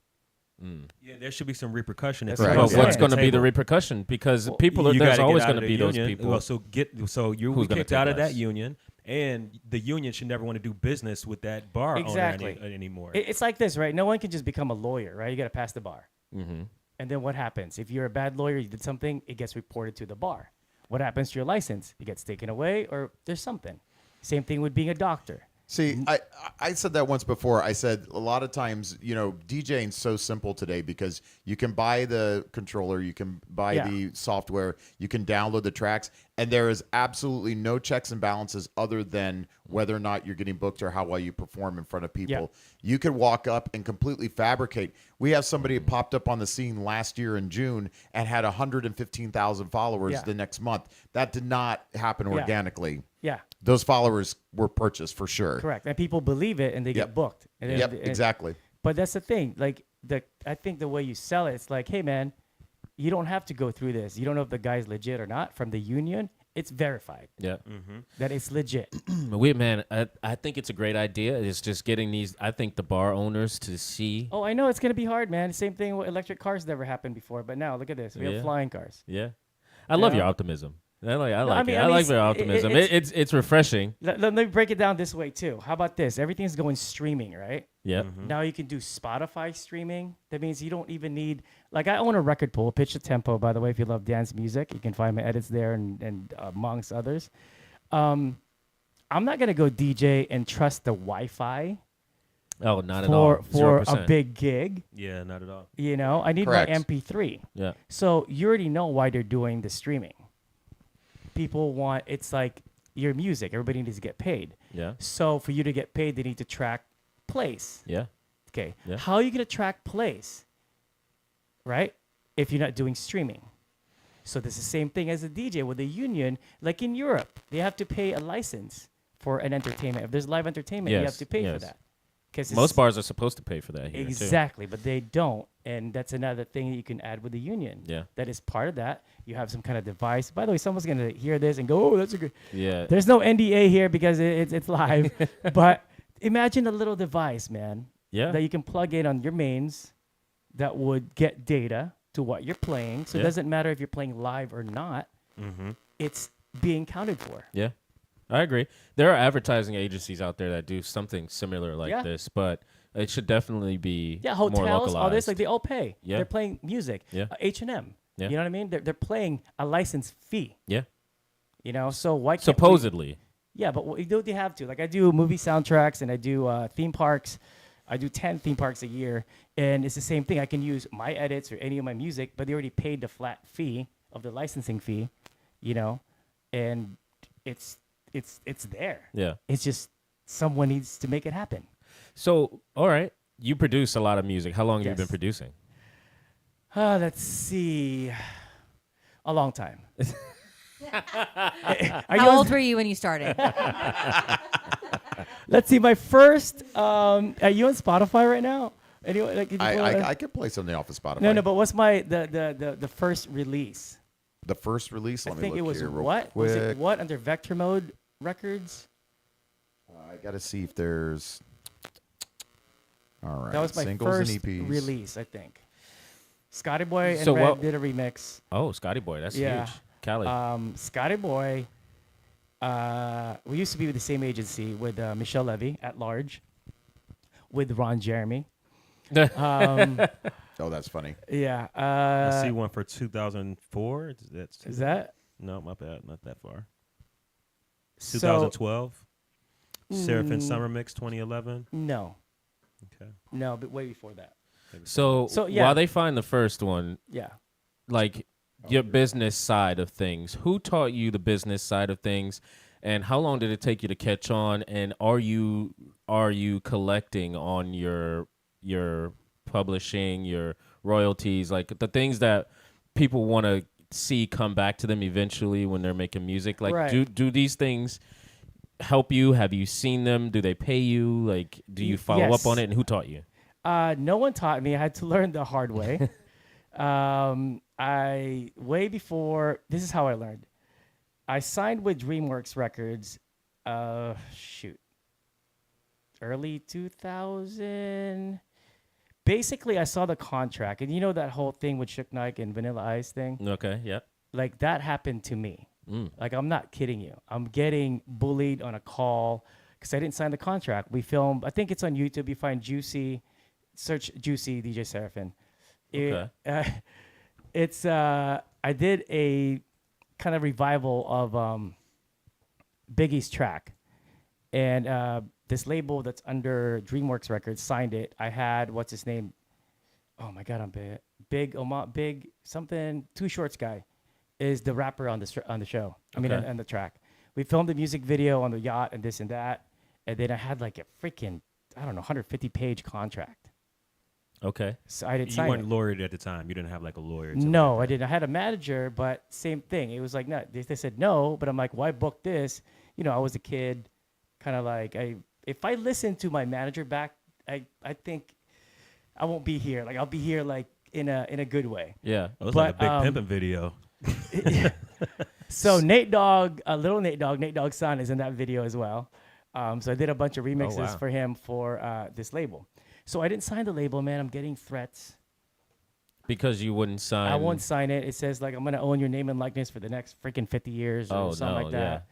Yeah, there should be some repercussion. If That's you what I'm But don't what's saying. going to be the table. repercussion? Because people You there's gotta get always out going of to the be those union. people. Well, you Who's gonna kicked take out of less? that union, and the union should never want to do business with that bar Exactly. owner anymore. It's like this, right? No one can just become a lawyer, right? You got to pass the bar. Mm-hmm. And then what happens? If you're a bad lawyer, you did something, it gets reported to the bar. What happens to your license? It gets taken away, or there's something. Same thing with being a doctor. See, I said that once before. I said a lot of times, DJing's so simple today because you can buy the controller, you can buy Yeah. the software, you can download the tracks, and there is absolutely no checks and balances other than whether or not you're getting booked or how well you perform in front of people. You could walk up and completely fabricate. We have somebody who popped up on the scene last year in June and had 115,000 followers Yeah. the next month. That did not happen Yeah. organically. Yeah, Those followers were purchased for sure. correct. And people believe it, and they Yep. get booked. And then- Yep, and- exactly. But that's the thing. Like I think the way you sell it, it's like, hey man, you don't have to go through this. You don't know if the guy's legit or not from the union. It's verified Yeah. that it's legit. I think it's a great idea. It's just getting I think the bar owners to see. Oh, I know it's gonna be hard, man. Same thing with electric cars never happened before, but now look at this. We Yeah. have flying cars. Yeah. I love know? your optimism. I like I mean, it. I like it's- your optimism. It's refreshing. Let me break it down this way too. How about this? Everything's going streaming, right? Yeah. Now you can do Spotify streaming. That means you don't even need, like, I own a record pool, Pitch the Tempo, by the way. If you love dance music, you can find my edits there and amongst others. I'm not gonna go DJ and trust the Wi-Fi Oh, not at all. for a 0%. big gig. Yeah, not at all. You know, I need Correct. my MP3. Yeah. So you already know why they're doing the streaming. People want, it's like your music. Everybody needs to get paid. Yeah. So for you to get paid, they need to track place. Yeah. Okay. Yeah. How are you going to track place? Right? If you're not doing streaming. So this is the same thing as a DJ with a union. Like in Europe, they have to pay a license for an entertainment. If there's live entertainment, you have Yes, to pay for yes. that. 'Cause Most it's- bars are supposed to pay for that here too. Exactly, but they don't. And that's another thing that you can add with the union. Yeah. That is part of that. You have some kind of device. By the way, someone's going to hear this and go, oh, that's a good. Yeah. There's no NDA here because it's live. But imagine a little device, man, Yeah. that you can plug in on your mains that would get data to what you're playing. So it Yeah. doesn't matter if you're playing live or not. It's being counted for. Yeah, I agree. There are advertising agencies out there that do something similar like Yeah. this, but it should definitely be Yeah, more hotels, localized. all this, like they all pay. Yeah. They're playing music. Yeah. H&M. Yeah. You know what I mean? They're playing a license fee. Yeah, You know, so why can't we- supposedly. Yeah, but they have to. Like I do movie soundtracks and I do theme parks. I do 10 theme parks a year, and it's the same thing. I can use my edits or any of my music, but they already paid the flat fee of the licensing fee, you know, and it's there. Yeah. It's just someone needs to make it happen. So, all right, you produce a lot of music. How long have you Yes. been producing? Let's see. A long time. How old were you when you started? Let's see. My first. Are you on Spotify right now? Anyway, like, I could play something off of Spotify. No. But what's my the first release? The first release. Let I me think look it was here real what? quick. Was it what under Vector Mode Records? I gotta see if there's. All right. That was my Singles first and EPs. release, I think. Scotty Boy and So Red what- did a remix. Oh, Scotty Boy, that's Yeah. huge. Cali. Scotty Boy. We used to be with the same agency with Michelle Levy at large, with Ron Jeremy. Oh, that's funny. Yeah. I see one for 2004. Is that? No, my bad. Not that far. So, 2012. Seraphin Summer Mix 2011. no. Okay. No, but way before that. So yeah. while they find the first one, Yeah. like your business side of things, who taught you the business side of things, and how long did it take you to catch on? And are you collecting on your publishing, your royalties, like the things that people want to see come back to them eventually when they're making music? Like, Right. do these things help you? Have you seen them? Do they pay you? Like, do you follow Yes. up on it? And who taught you? No one taught me. I had to learn the hard way. Way before, this is how I learned. I signed with DreamWorks Records, early 2000. Basically, I saw the contract, and you know that whole thing with Shook Knight and Vanilla Ice thing? Okay, yeah. Like, that happened to me. Mm. Like, I'm not kidding you. I'm getting bullied on a call because I didn't sign the contract. We filmed, I think it's on YouTube. You find Juicy, search Juicy DJ Seraphin. Okay. I did a kind of revival of Biggie's track. And this label that's under DreamWorks Records signed it. I had, what's his name? Oh my God, I'm big something. Too Shorts guy is the rapper on the show. I mean, Okay. on the track. We filmed the music video on the yacht and this and that. And then I had like a freaking, 150-page contract. Okay. So I didn't You sign weren't it. lawyered at the time. You didn't have like a lawyer. No, I didn't. I had a manager, but same thing. It was like, no, they said no, but I'm like, why book this? I was a kid, kind of like, if I listen to my manager back, I think I won't be here. Like, I'll be here like in a good way. Yeah. It was like a But, big pimping video. So Nate Dogg, little Nate Dogg's son is in that video as well. So I did a bunch of remixes wow. for him for this label. So I didn't sign the label, man. I'm getting threats. Because you wouldn't sign. I won't sign it. It says like I'm gonna own your name and likeness for the next freaking 50 years or something like that.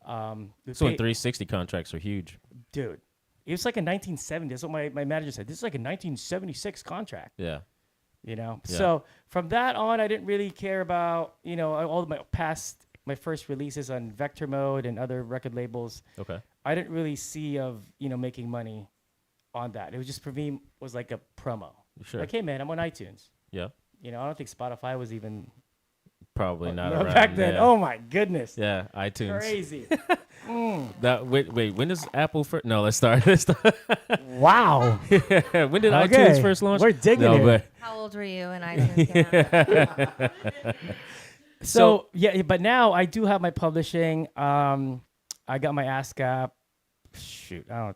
So in 360 contracts are huge. Dude, it was like a 1970. That's what my manager said. This is like a 1976 contract. Yeah. Yeah. Yeah. So from that on, I didn't really care about all of my first releases on Vector Mode and other record labels. Okay. I didn't really see of making money on that. It was just for me was like a promo. Sure. Like, hey man, I'm on iTunes. Yeah. I don't think Spotify was even Probably not around. back then. Yeah. Oh my goodness. Yeah, iTunes. Crazy. That wait. When does Apple first? No, let's start. Let's start. Wow. When did Okay. iTunes first launch? We're digging no, it. But, How old were you when iTunes came out? So yeah, but now I do have my publishing. I got my ASCAP. Shoot, I don't know,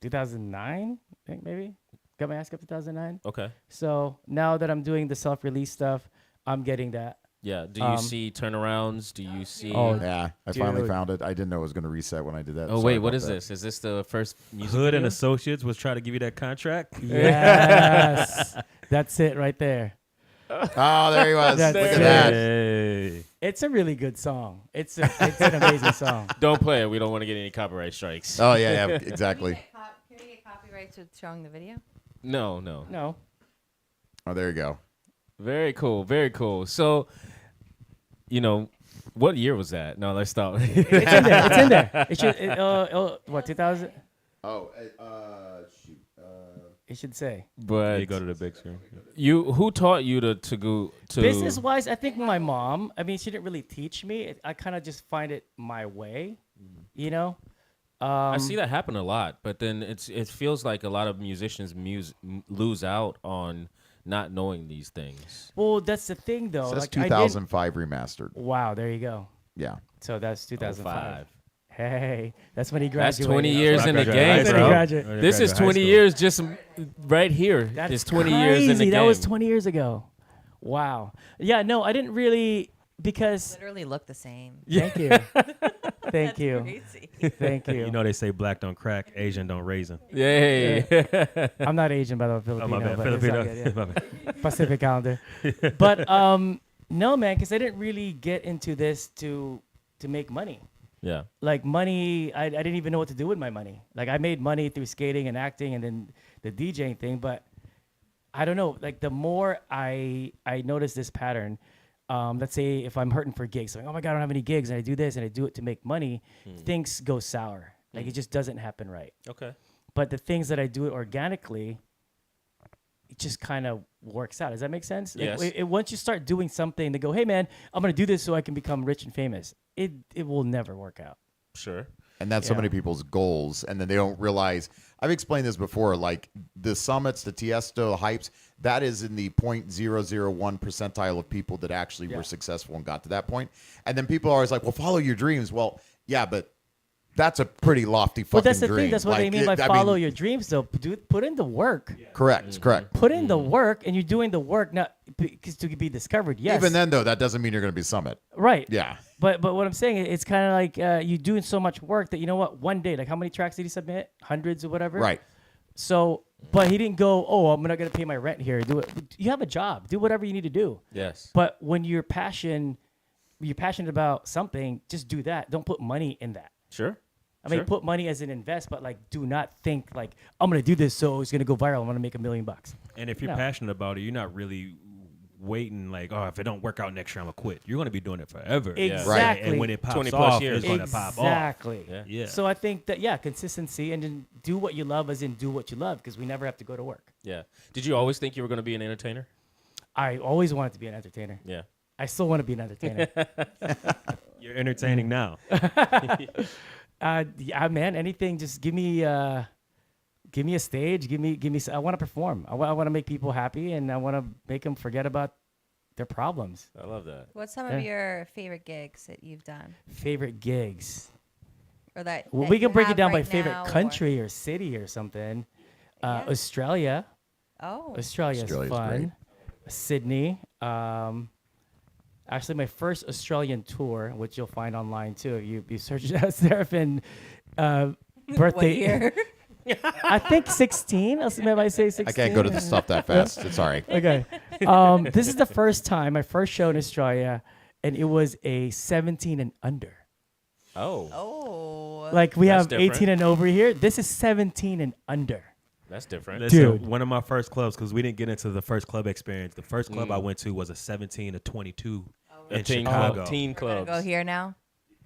2009, I think maybe. Got my ASCAP 2009. okay. So now that I'm doing the self-release stuff, I'm getting that. Yeah. Do you see turnarounds? Do you see? Oh, Yeah, I finally Dude. found it. I didn't know it was going to reset when I did that. Oh Sorry wait, about what is that. this? Is this the first music Hood and video? Associates was trying to give you that contract. Yes. That's it right there. Oh, there he was. That's Look at it. that. Hey. It's a really good song. It's an amazing song. Don't play it. We don't want to get any copyright strikes. Oh, yeah, exactly. Can we get copyrights with showing the video? No. No. Oh, there you go. Very cool. Very cool. So, what year was that? No, let's stop. It's in there. It's in there. It should. What 2000? Oh, shoot. It should say. But You go to the big screen. who taught you to go to Business wise, I think my mom. I mean, she didn't really teach me. I kind of just find it my way, I see that happen a lot, but then it feels like a lot of musicians lose out on not knowing these things. Well, that's the thing, though. That's Like, 2005 remastered. Wow, there you go. Yeah. So that's 2005. 05. Hey, that's when he That's graduated. 20 years in the graduated game, high That's when he bro. graduated. This is 20 years just right here. That's It's 20 crazy. years in the game. That was 20 years ago. Wow. Yeah, no, I didn't really, because Literally look the same. thank you. Thank you. Crazy. Thank you. You know they say black don't crack, Asian don't raisin. Yay. I'm not Asian, by the way, Oh, Filipino. my bad. but it's all Filipino. good, yeah. My bad. Pacific Islander. But no, man, because I didn't really get into this to make money. Yeah. Like money, I didn't even know what to do with my money. Like I made money through skating and acting and then the DJing thing, but I don't know. Like the more I notice this pattern, let's say if I'm hurting for gigs, like, oh my God, I don't have any gigs, and I do this and I do it to make money, things go sour. Like it just doesn't happen right. Okay. But the things that I do it organically, it just kind of works out. Does that make sense? Like, Yes. Once you start doing something to go, hey man, I'm gonna do this so I can become rich and famous, it will never work out. Sure. And that's so Yeah. many people's goals. And then they don't realize, I've explained this before, like the summits, the Tiesto, the hypes, that is in the 0.001 percentile of people that actually were successful and got to that point. And then people are always like, well, follow your dreams. Well, yeah, but that's a pretty lofty fucking But that's the dream. thing. That's what they mean by follow your dreams, though. Put in the work. Correct, correct. Put in the work, and you're doing the work not because to be discovered. Yes. Even then, though, that doesn't mean you're going to be summit. Right. Yeah. But what I'm saying, it's kind of like you doing so much work that you know what? One day, like how many tracks did he submit? Hundreds or whatever. Right. So, but he didn't go. Oh, I'm not gonna pay my rent here. Do it. You have a job. Do whatever you need to do. Yes. But when you're passionate about something, just do that. Don't put money in that. Sure. I mean, Sure. put money as an invest, but like, do not think like I'm gonna do this so it's gonna go viral. I'm gonna make $1 million. And if you're No. passionate about it, you're not really waiting like, oh, if it don't work out next year, I'm gonna quit. You're gonna be doing it forever. Exactly. And when it pops 20 off, plus years. it's gonna pop off. Exactly. Yeah. Yeah. So I think that consistency and then do what you love, as in do what you love, because we never have to go to work. Yeah. Did you always think you were going to be an entertainer? I always wanted to be an entertainer. Yeah. I still want to be an entertainer. You're entertaining now. Yeah, man. Anything, just give me a stage. Give me. I want to perform. I want to make people happy, and I want to make them forget about their problems. I love that. What's some of your favorite gigs that you've done, Favorite gigs. or that? Well, that we you can break it have down by right favorite now, country or city or something. Yeah. Australia. Oh, Australia's Australia's fun. great. Sydney. Actually, my first Australian tour, which you'll find online too. You search Serafin what birthday. year? I think 16. Maybe I say 16. I can't go to the stuff that fast. It's sorry. Okay. This is the first time, my first show in Australia, and it was a 17 and under. Oh. Oh, Like we That's have different. 18 and over here. This is 17 and under. That's different. Listen, Dude. one of my first clubs, because we didn't get into the first club experience. The first club I went to was a 17 to 22 in Chicago. Teen Gotta clubs. go here now.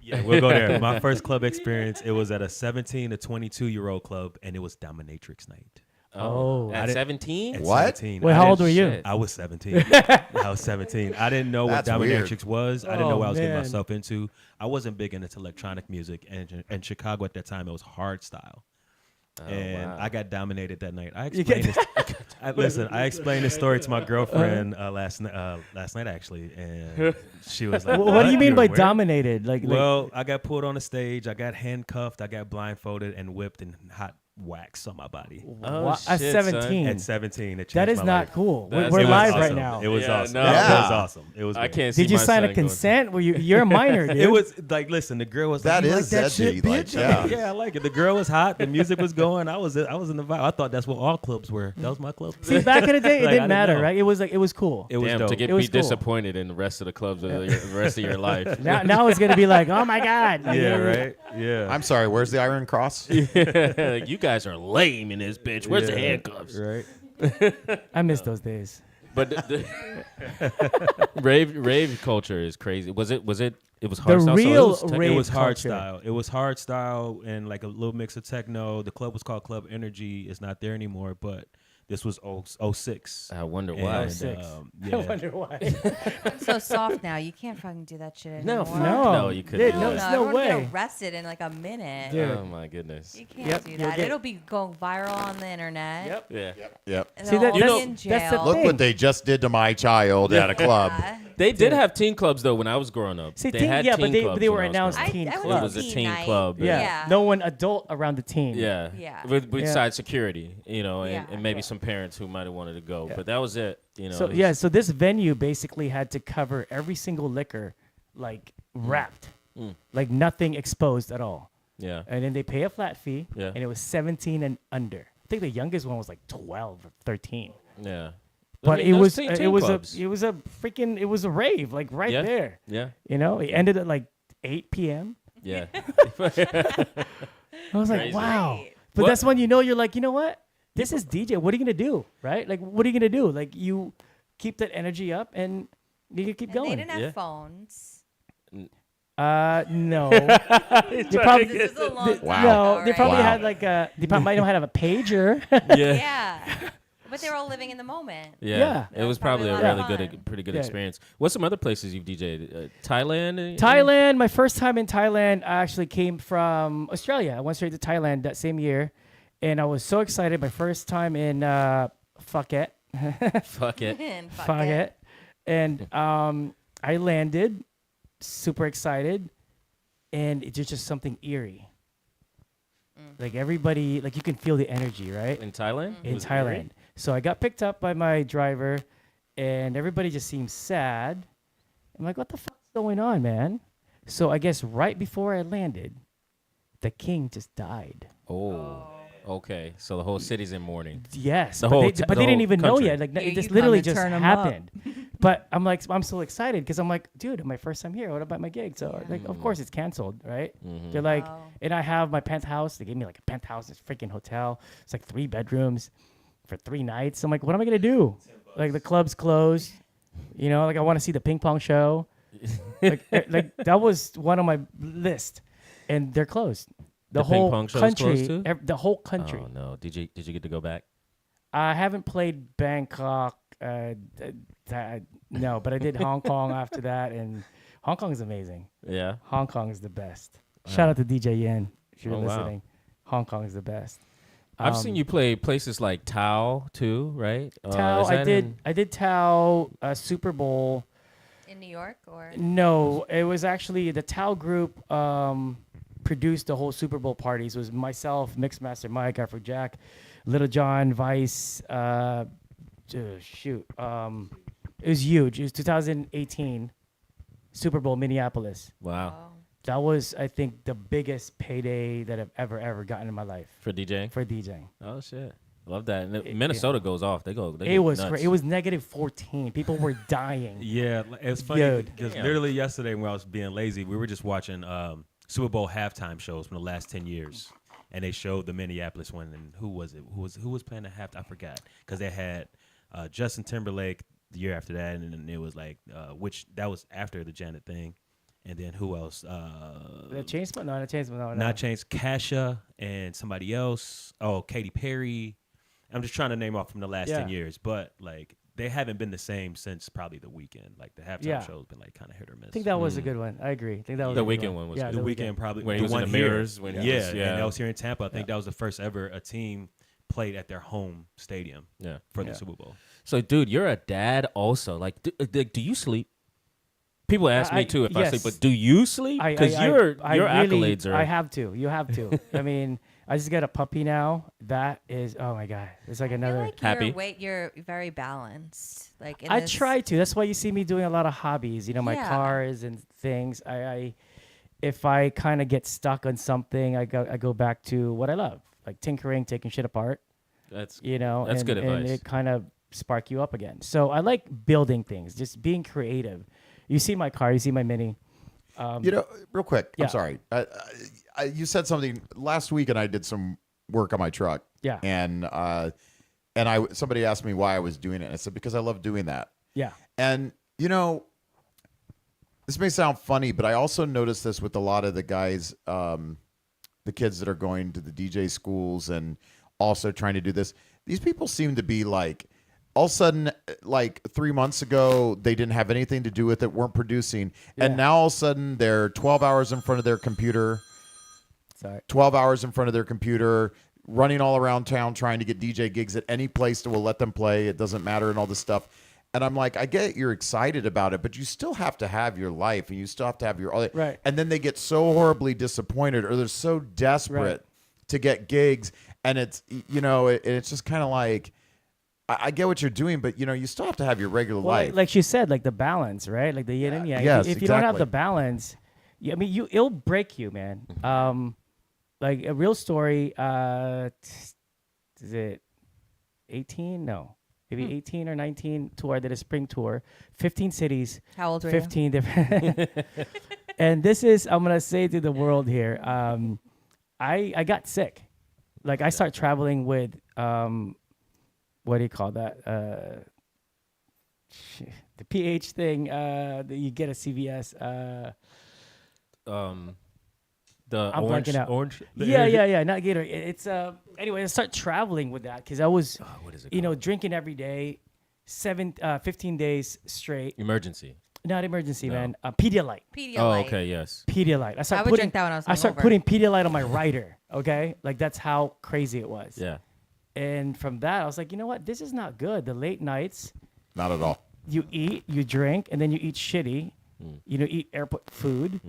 Yeah, we'll go there. My first club experience, it was at a 17 to 22-year-old club, and it was dominatrix night. Oh. At 17? At What? 17. Wait, I how old didn't- were you? shit. I was 17. I was 17. I didn't know what That's weird. dominatrix was. I didn't know Oh, what I was getting man. myself into. I wasn't big into electronic music, and in Chicago at that time, it was hard style. And wow. I got dominated that night. I You get- explained this. I explained this story to my girlfriend last night actually, and she was like, What do you mean were by where?" dominated? Like, Well, I got pulled on the stage. I got handcuffed. I got blindfolded and whipped and hot wax on my body. Oh, at shit, son. 17. At 17, it changed That is my not life. cool. That's- We're it was live right awesome. now. It was Yeah, awesome. no. It Yeah. was awesome. It was. I great. can't see Did you my sign a son going- consent? Were you're a minor, dude. It was like, listen, the girl was That like, "You is like that edgy, shit, like, bitch?" yeah. Yeah, I like it. The girl was hot. The music was going. I was in the vibe. I thought that's what all clubs were. That was my club. See, back in the day, it Like, I didn't matter, know. right? It was like it was cool. It was Damn, dope. to get It was be cool. disappointed in the rest of the clubs of the rest of your life. Now it's gonna be like, oh my god. yeah, right. Yeah. I'm sorry. Where's the Iron Cross? Like, you guys are lame in this bitch. Where's the Yeah. handcuffs? Right. I miss those days. But rave culture is crazy. Was it? It was The hard style. real so it was rave It was hard culture. style. It was hard style and like a little mix of techno. The club was called Club Energy. It's not there anymore, but This was 06. I wonder And, why. 06. yeah. I wonder why. I'm so soft now. You can't fucking do that shit anymore. No, you couldn't. Dude, do no, that. it's everyone would way. get arrested in like a minute. Dude. Oh my goodness. You can't Yep, do you'll that. get- It'll be going viral on the internet. Yep. Yeah. Yep. And See, they'll that- all that's- be in that's the jail. Look thing. what they just did to my child at a club. Yeah. They did have teen clubs though when I was growing up. See, they teen- had yeah, teen but they- clubs they when were I was announced growing up. teen I It clubs. was a teen teen night. club. Yeah. Yeah. No one adult around the teen. Yeah. Yeah. Besides security, and, Yeah. and maybe some parents who might have wanted to go, but that was it. So yeah, so this venue basically had to cover every single liquor, like wrapped, like nothing exposed at all. Yeah. And then they pay a flat fee, Yeah. and it was 17 and under. I think the youngest one was like 12 or 13. Yeah. But I mean, it those was teen it was clubs. a freaking it was a rave like right Yeah. there. Yeah. You know, it ended at like 8 p.m. Yeah. I was like, Crazy. wow. Right. But What- that's when you're like, you know what? This is DJ. What are you gonna do, right? Like, what are you gonna do? Like, you keep that energy up and you can keep And going. they didn't have Yeah. phones. No. They probably, This is a long time Wow. ago, they probably right? had like a. They probably might have a pager. Yeah. Yeah. But they were all living in the moment. Yeah. It was Probably probably a a lot really of good, fun. pretty good Yeah. experience. What's some other places you've DJ'd? Thailand? Thailand. My first time in Thailand, I actually came from Australia. I went straight to Thailand that same year, and I was so excited. My first time in Phuket. Fuck it. And fuck Phuket, it. and I landed, super excited, and it's just something eerie. Like everybody, like you can feel the energy, right? In Thailand? In Was it Thailand. eerie? So I got picked up by my driver, and everybody just seemed sad. I'm like, what the fuck's going on, man? So I guess right before I landed, the king just died. Oh. Okay. So the whole city's in mourning. Yes, The but, whole they, t- but the they didn't whole even know country. yet. Like Here it you just come literally to just turn 'em up. happened. But I'm so excited because I'm like, dude, my first time here. What about my gig? So like, of course it's canceled, right? Mm-hmm. They're like, Oh. and I have my penthouse. They gave me like a penthouse, this freaking hotel. It's like 3 bedrooms for 3 nights. I'm like, what am I gonna do? Like the club's closed. You know, like I want to see the ping pong show. like that was one on my list, and they're closed. The ping whole pong show's country, closed too? the whole country. Oh no! Did you get to go back? I haven't played Bangkok. No, but I did Hong Kong after that, and Hong Kong is amazing. Yeah. Hong Kong is the best. Shout out to DJ Yen if you're Oh, wow. listening. Hong Kong is the best. I've seen you play places like Tao too, right? Tao, is I that did. in- I did Tao Super Bowl. In New York or? No, it was actually the Tao group produced the whole Super Bowl parties. It was myself, Mixmaster Mike, Afro Jack, Little John, Vice. Shoot, it was huge. It was 2018 Super Bowl Minneapolis. Wow. Oh. That was, I think, the biggest payday that I've ever gotten in my life For DJing? for DJing. Oh shit! Love that. And Minnesota goes off. They It get was nuts. great. It was negative 14. People were dying. Yeah, it's funny Dude. because Damn. literally yesterday when I was being lazy, we were just watching Super Bowl halftime shows from the last 10 years, and they showed the Minneapolis one. And who was it? Who was playing the half? I forgot because they had Justin Timberlake the year after that, and then it was like which that was after the Janet thing, and then who else? The Chainsmokers? No, the Chainsmokers. No. Not Chains, Kasha and somebody else. Oh, Katy Perry. I'm just trying to name off from the last 10 years, but like they haven't been the same since probably the weekend. Like the halftime show's been like kind of hit or miss. I think that was a good one. I agree. I think that was The a good Weeknd one was yeah, good. the The weekend probably When he the was in one the here. mirrors, when he yeah, was- and yeah. that was here in Tampa. I think that was the first ever a team played at their home stadium Yeah. for the Yeah. Super Bowl. So, dude, you're a dad also. Like, do you sleep? People ask me too if I sleep, yes. but do you sleep? Because your really- accolades are. I have to. You have to. I mean, I just got a puppy now. That is, oh my god, it's like I feel another. like Happy? you're very balanced. Like in I this- try to. That's why you see me doing a lot of hobbies. You know, my Yeah. cars and things. I if I kind of get stuck on something, I go back to what I love, like tinkering, taking shit apart. That's You know, That's and, good and advice. it kind of spark you up again. So I like building things, just being creative. You see my car, you see my Mini. You know, real quick, yeah. I'm sorry. You said something last week, and I did some work on my truck. Yeah. And somebody asked me why I was doing it. And I said because I love doing that. Yeah. And you know, this may sound funny, but I also noticed this with a lot of the guys, the kids that are going to the DJ schools and also trying to do this. these people seem to be like, all of a sudden, like 3 months ago, they didn't have anything to do with it, weren't producing. And now all of a sudden they're 12 hours in front of their computer. 12 hours in front of their computer, running all around town trying to get DJ gigs at any place that will let them play. It doesn't matter and all this stuff. And I'm like, I get you're excited about it, but you still have to have your life and you still have to have your other. Right. And then they get so horribly disappointed or they're so desperate to get gigs. And it's, you know, it's just kind of like, I get what you're doing, but, you know, you still have to have your regular life. Like she said, like the balance, right? Like the yin and yang. Yes, if you don't have exactly. the balance, I mean, it'll break you, man. Like a real story, is it 18? No. Maybe 18 or 19 tour. I did a spring tour, 15 cities. How old were 15 different. And this is, I'm going to say to the world here, I got sick. Like I start traveling with, what do you call that? The pH thing that you get at CVS. The I'm orange, blanking out. orange. Yeah. Not Gatorade. It's anyway. I start traveling with that because I was, What is it? you know, drinking every day, 15 days straight. Emergency. Not emergency, No. man. Pedialyte. Pedialyte. Oh, okay, yes. Pedialyte. I would drink that when I was I start hungover. putting Pedialyte on my rider. Okay, like that's how crazy it was. Yeah. And from that, I was like, you know what? This is not good. The late nights, Not at all. you eat, you drink, and then you eat shitty. You know, eat airport food.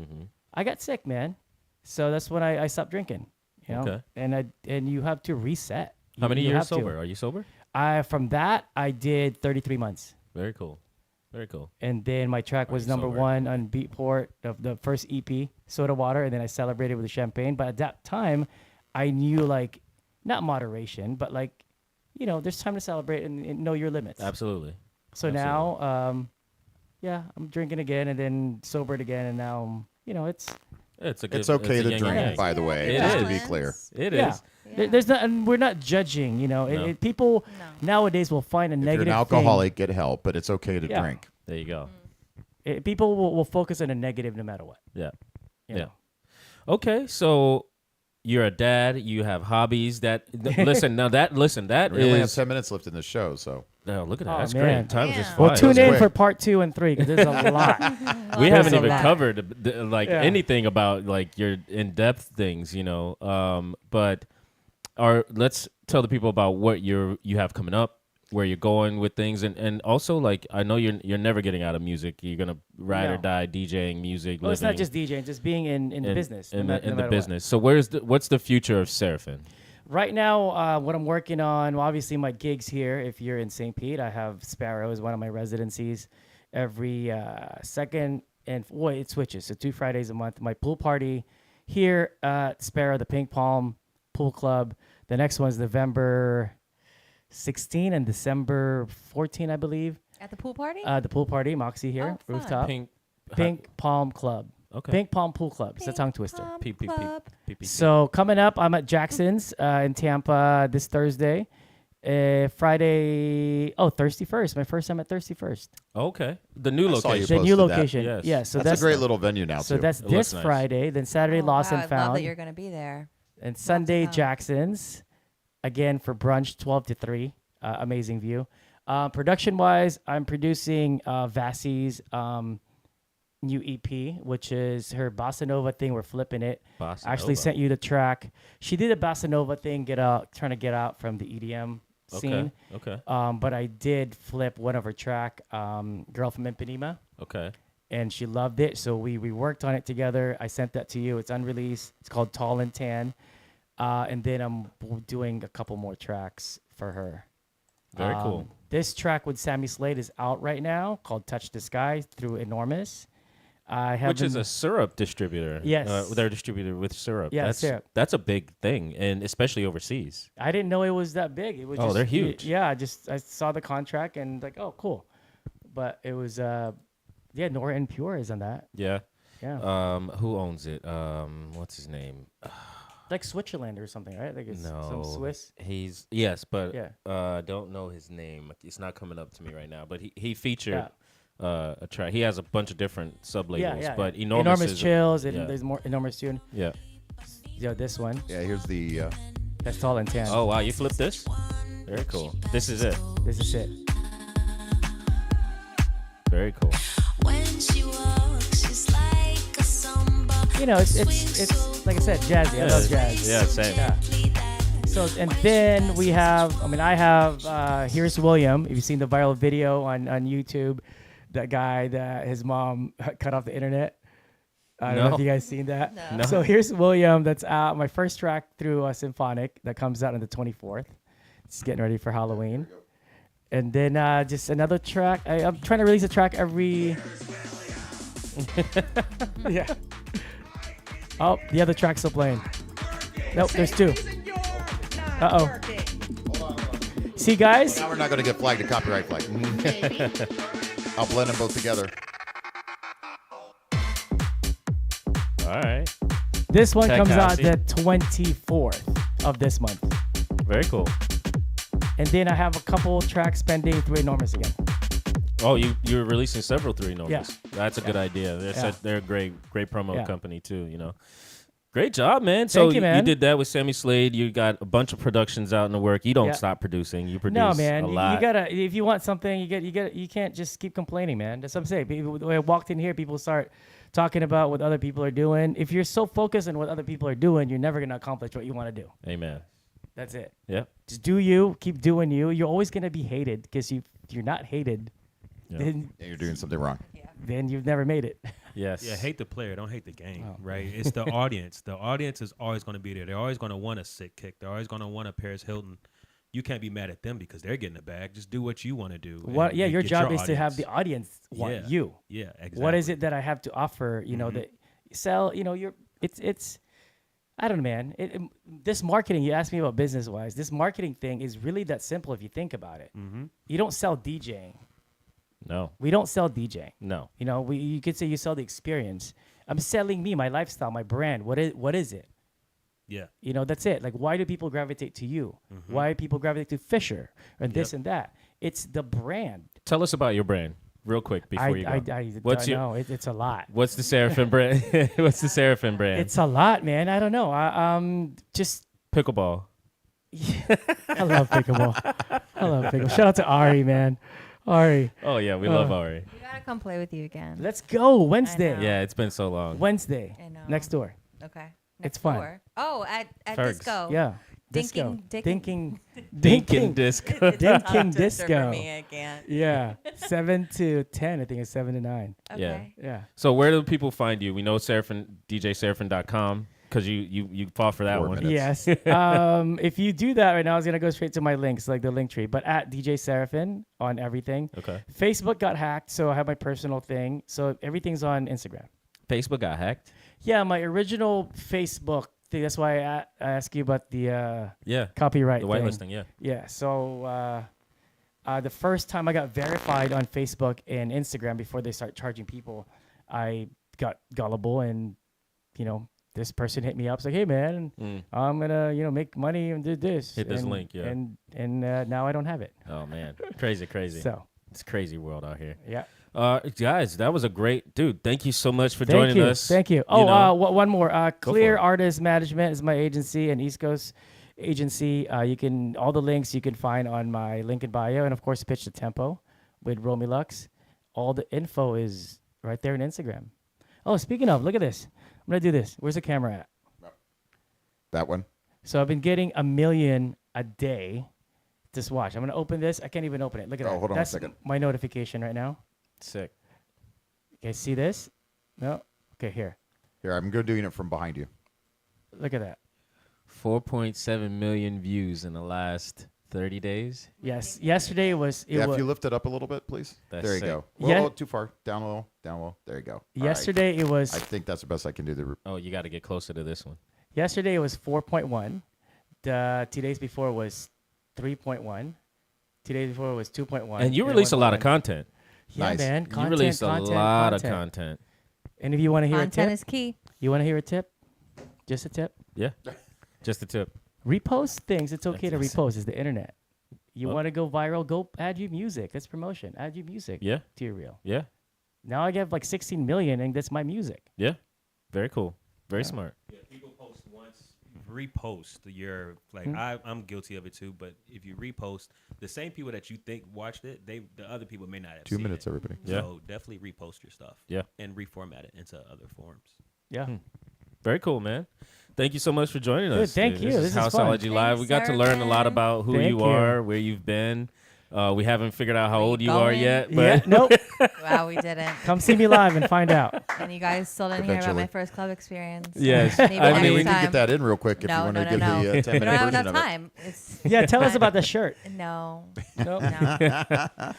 I got sick, man. So that's when I stopped drinking. You know, Okay. and you have to reset. How many You years have to. sober? Are you sober? From that, I did 33 months. Very cool. Very cool. And then my track was you number sober? 1 on Beatport of the first EP, Soda Water, and then I celebrated with the champagne. But at that time, I knew like not moderation, but like, you know, there's time to celebrate and know your limits. Absolutely. So now, yeah, I'm drinking again and then sobered again, and now, you know, it's It's a good, It's okay it's a to yin drink, yang. by the way, It just to is. be clear. It yeah. is. There's not, and we're not judging. You know, No. people nowadays will find a If you're negative an alcoholic, get help, but it's okay to Yeah. drink. There you go. thing. People will focus on a negative no matter what. Yeah. you Yeah. know. Okay, so you're a dad. You have hobbies. Listen. That We only have is. 10 minutes left in the show, so Oh, look at that. Oh, That's man. great. Time is just Yeah. flying. Well, tune That was in quick. for part 2 and 3 because there's a lot. We There's haven't a even lot. covered Yeah. anything about like your in-depth things, you know. But let's tell the people about what you have coming up, where you're going with things, and also like I know you're never getting out of music. You're gonna ride or No. die DJing music. Well, it's not living just DJing, just being in the business. in no the matter what. business. So what's the future of Seraphin? Right now, what I'm working on, well, obviously my gigs here. If you're in St. Pete, I have Sparrow as one of my residencies every second, and it switches. So 2 Fridays a month. My pool party here at Sparrow, the Pink Palm Pool Club. The next one's November 16 and December 14, I believe. At the pool party? The pool party, Moxy here, Oh, fun. rooftop. Pink Palm Club. Okay. Pink Palm Pool Club. It's a tongue twister. Palm P. Club. So coming up, I'm at Jackson's in Tampa this Thursday. Friday, Thirsty First. My first time at Thirsty First. Okay. The new I saw you location. The new posted that. location. Yes. Yeah, so that's a great little venue now, So too. that's It looks this nice. Friday. Then Saturday, Oh, Lost wow, and I'd love Found. that you're going to be there. And Sunday, fun. Jackson's. Again, for brunch, 12 to 3. Amazing view. Production-wise, I'm producing Vassie's new EP, which is her Bossa Nova thing. We're flipping it. Bossa I actually Nova. sent you the track. She did a Bossa Nova thing, trying to get out from the EDM scene. Okay. But I did flip one of her track, Girl from Ipanema, Okay. and she loved it. So we worked on it together. I sent that to you. It's unreleased. It's called Tall and Tan. And then I'm doing a couple more tracks for her. Very cool. This track with Sammy Slade is out right now, called Touch the Sky through Enormous. I have Which is a syrup distributor. Yes. They're a distributor with syrup. Yeah, syrup. That's a big thing, and especially overseas. I didn't know it was that big. It was Oh, just, they're huge. Yeah, I saw the contract and like, oh, cool. But it was, Nora and Pure is on that. Yeah. Yeah. Who owns it? What's his name? Like Switzerland or something, right? Like it's some Swiss. But Yeah. don't know his name. It's not coming up to me right now. But he featured a track. He has a bunch of different sub labels. But Enormous is Chills, and yeah. there's more Enormous Tune. Yeah. Yeah, this one. Yeah, here's the That's Tall and Tan. Oh wow, you flipped this? Very cool. This is it. This is it. Very cool. You know, it's like I said, jazzy. I love jazz. Yeah, same. Yeah. So, and then we have, I have, here's William. If you've seen the viral video on YouTube, that guy that his mom cut off the internet. I don't know if you guys seen that. No. So here's William. That's out. My first track through Symphonic that comes out on the 24th. It's getting ready for Halloween. And then just another track. I'm trying to release a track every. Yeah. Oh, the other track's still playing. Nope, there's two. Uh-oh. See, guys? Now we're not going to get flagged a copyright flag. I'll blend them both together. All right. This one Tech comes out housey. the 24th of this month. Very cool. And then I have a couple tracks pending through Enormous again. Oh, you're releasing several 3 Enormous. Yeah. That's a good idea. They're a great promo company too, you know. Great job, man. So Thank you, man. you did that with Sammy Slade. You got a bunch of productions out in the work. You don't Yeah. stop producing. You produce No, man. a lot. You gotta. If you want something, you can't just keep complaining, man. That's what I'm saying. People, when I walked in here, people start talking about what other people are doing. If you're so focused on what other people are doing, you're never gonna accomplish what you want to do. Amen. That's it. Yeah. Just do you. Keep doing you. You're always gonna be hated because you're not hated. Yeah. Then Yeah, you're doing something wrong. you've never made it. Yes. Yeah, hate the player, don't hate the game, Oh. right? It's the audience. The audience is always going to be there. They're always going to want a sick kick. They're always going to want a Paris Hilton. You can't be mad at them because they're getting the bag. Just do what you want to do. What? and- Yeah, and your get job is to have audience. the audience want Yeah. you. Yeah, exactly. What is it that I have to offer? You know that sell. You know, it's. I don't know, man. This marketing. You asked me about business wise. This marketing thing is really that simple if you think about it. Mm-hmm. You don't sell DJing. No. We don't sell DJing. No. You know, you could say you sell the experience. I'm selling me, my lifestyle, my brand. What is it? Yeah. You know, that's it. Like, why do people gravitate to you? Why do people gravitate to Fisher and this and that? It's the brand. Tell us about your brand, real quick, before you go. What's it's a lot. What's the Seraphin brand? What's the Seraphin brand? It's a lot, man. I don't know. Just pickleball. I love pickleball. I love pickleball. Shout out to Ari, man. Ari. Oh yeah, we love Ari. We gotta come play with you again. Let's go Wednesday. know. Yeah, it's been so long. Wednesday. I know. Next door. Okay. It's Next fun. door. Oh, at Ferg's. disco. Yeah. Dinking- Dinking. Dinking disco. Dinking For disco. me, I can't. Yeah. 7 to 10. I think it's 7 to 9. Okay. Yeah. So where do people find you? We know DJSerafin.com because you fought for that 4 one. minutes. Yes. If you do that right now, I was going to go straight to my links, like the link tree, but at DJ Serafin on everything. Okay. Facebook got hacked, so I have my personal thing. So everything's on Instagram. Facebook got hacked. Yeah, my original Facebook thing. That's why I asked you about the Yeah. copyright The thing. whitelisting. Yeah. Yeah. So the first time I got verified on Facebook and Instagram before they start charging people, I got gullible and, you know, this person hit me up. It's like, hey man, I'm gonna make money and do this. Hit this and, link, yeah. And now I don't have it. Oh man, crazy. So It's a crazy world out here. yeah. Guys, that was a great dude. Thank you so much for Thank joining you. us. Thank you. You Oh, know. one more. Clear for it. Artist Management is my agency, an East Coast agency. All the links you can find on my link in bio, and of course, Pitch the Tempo with Romy Lux. All the info is right there on Instagram. Oh, speaking of, look at this. I'm gonna do this. Where's the camera at? That one. So I've been getting 1 million a day. Just watch. I'm gonna open this. I can't even open it. Look at that. Hold on a That's second. my notification right now. Sick. Okay, see this? No. Okay, here. Here, I'm good doing it from behind you. Look at that. 4.7 million views in the last 30 days. Yes. Yesterday was. It Yeah, was if you lift it up a little bit, please. That's There you sick. go. Yeah. Whoa, too far. Down low. Down low. There you go. All right. yesterday it was. I think that's the best I can do. Oh, you got to get closer to this one. Yesterday it was 4.1. The 2 days before was 3.1. 2 days before was 2.1. And you then release a lot of 1.1. content. Yeah, Nice. man. You Content, release a content, lot content. of content. And if you want to hear a Content tip, is key. you want to hear a tip? Just a tip. Yeah. Just a tip. Repost things. It's okay to That's- repost. It's the internet. You Well- want to go viral? Go add your music. That's promotion. Add your music Yeah. to your reel. Yeah. Now I have like 16 million, and that's my music. Yeah. Very cool. Very Yeah. smart. Yeah, people post once, repost your I'm guilty of it too. But if you repost the same people that you think watched it, the other people may not have 2 seen minutes, it. everybody. So definitely repost your stuff. Yeah. And reformat it into other forms. Yeah. Very cool, man. Thank you so much for joining us. thank dude. you. This is Houseology Live. We got to learn a lot about who you are, where you've been. We haven't figured out how old you are yet. But Yeah, nope. Wow, we didn't. Come see me live and find out. And you guys still didn't hear about Eventually. my first club experience. Yes. Maybe I next mean, we can time. get that in real quick if you want to give the 10-minute We don't have version enough of it. time. It's Yeah, tell us about the shirt. No. Nope. No.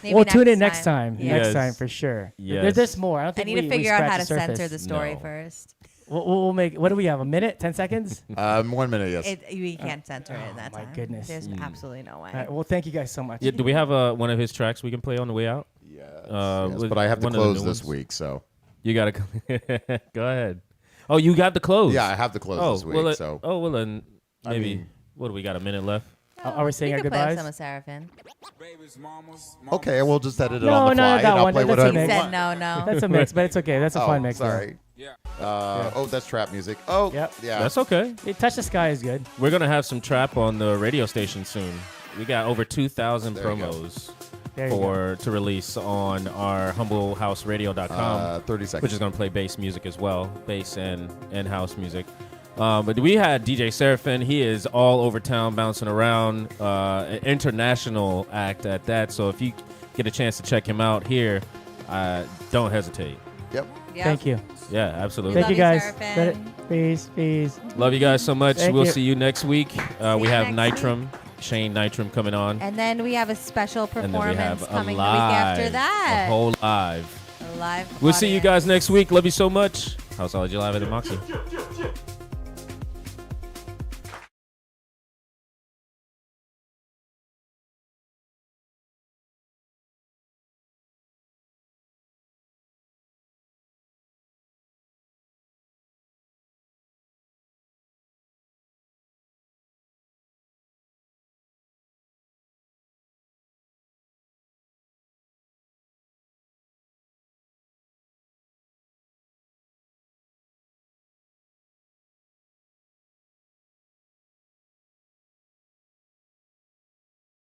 Maybe We'll tune in next time. Yeah. Next Yes. time for sure. Yes. There's more. I don't I think need to we figure out how to scratched the censor the surface. story No. first. We'll make. What do we have? A minute? 10 seconds? 1 minute, yes. We can't censor it in that my time. goodness. There's absolutely no way. All right, well, thank you guys so much. Yeah, do we have one of his tracks we can play on the way out? Yes, with but I have to one of the close new this ones? week, so. You got to go ahead. Oh, you got the close. Yeah, I have to close this week, so. Oh, well, then maybe. I mean- What do we got? A minute left? Are we saying You our could play goodbyes? some of Seraphin. Okay, we'll just edit it No, on the no, fly, that and I'll one. play That's whatever. a He mix. said no. That's a mix, but it's okay. That's a fun mix. though. Sorry. Oh, that's trap music. Oh, Yep. yeah. That's okay. Hey, Touch the Sky is good. We're gonna have some trap on the radio station soon. We got over 2,000 There you go. promos There you go. to release on our humblehouseradio.com, 30 seconds. which is gonna play bass music as well, bass and house music. But we had DJ Serafin. He is all over town, bouncing around. An international act at that. So if you get a chance to check him out here, don't hesitate. Yep. Yep. Thank you. Yeah, absolutely. Thank Love you you, guys. Seraphin. Peace. Love you guys so much. Thank We'll you. see you next week. We you have next Nitram, Shane Nitram coming on. And then we have a special And then we performance have coming a the week after live, that. a whole live. A live We'll see you audience. guys next week. Love you so much. Houseology Live at the Moxy.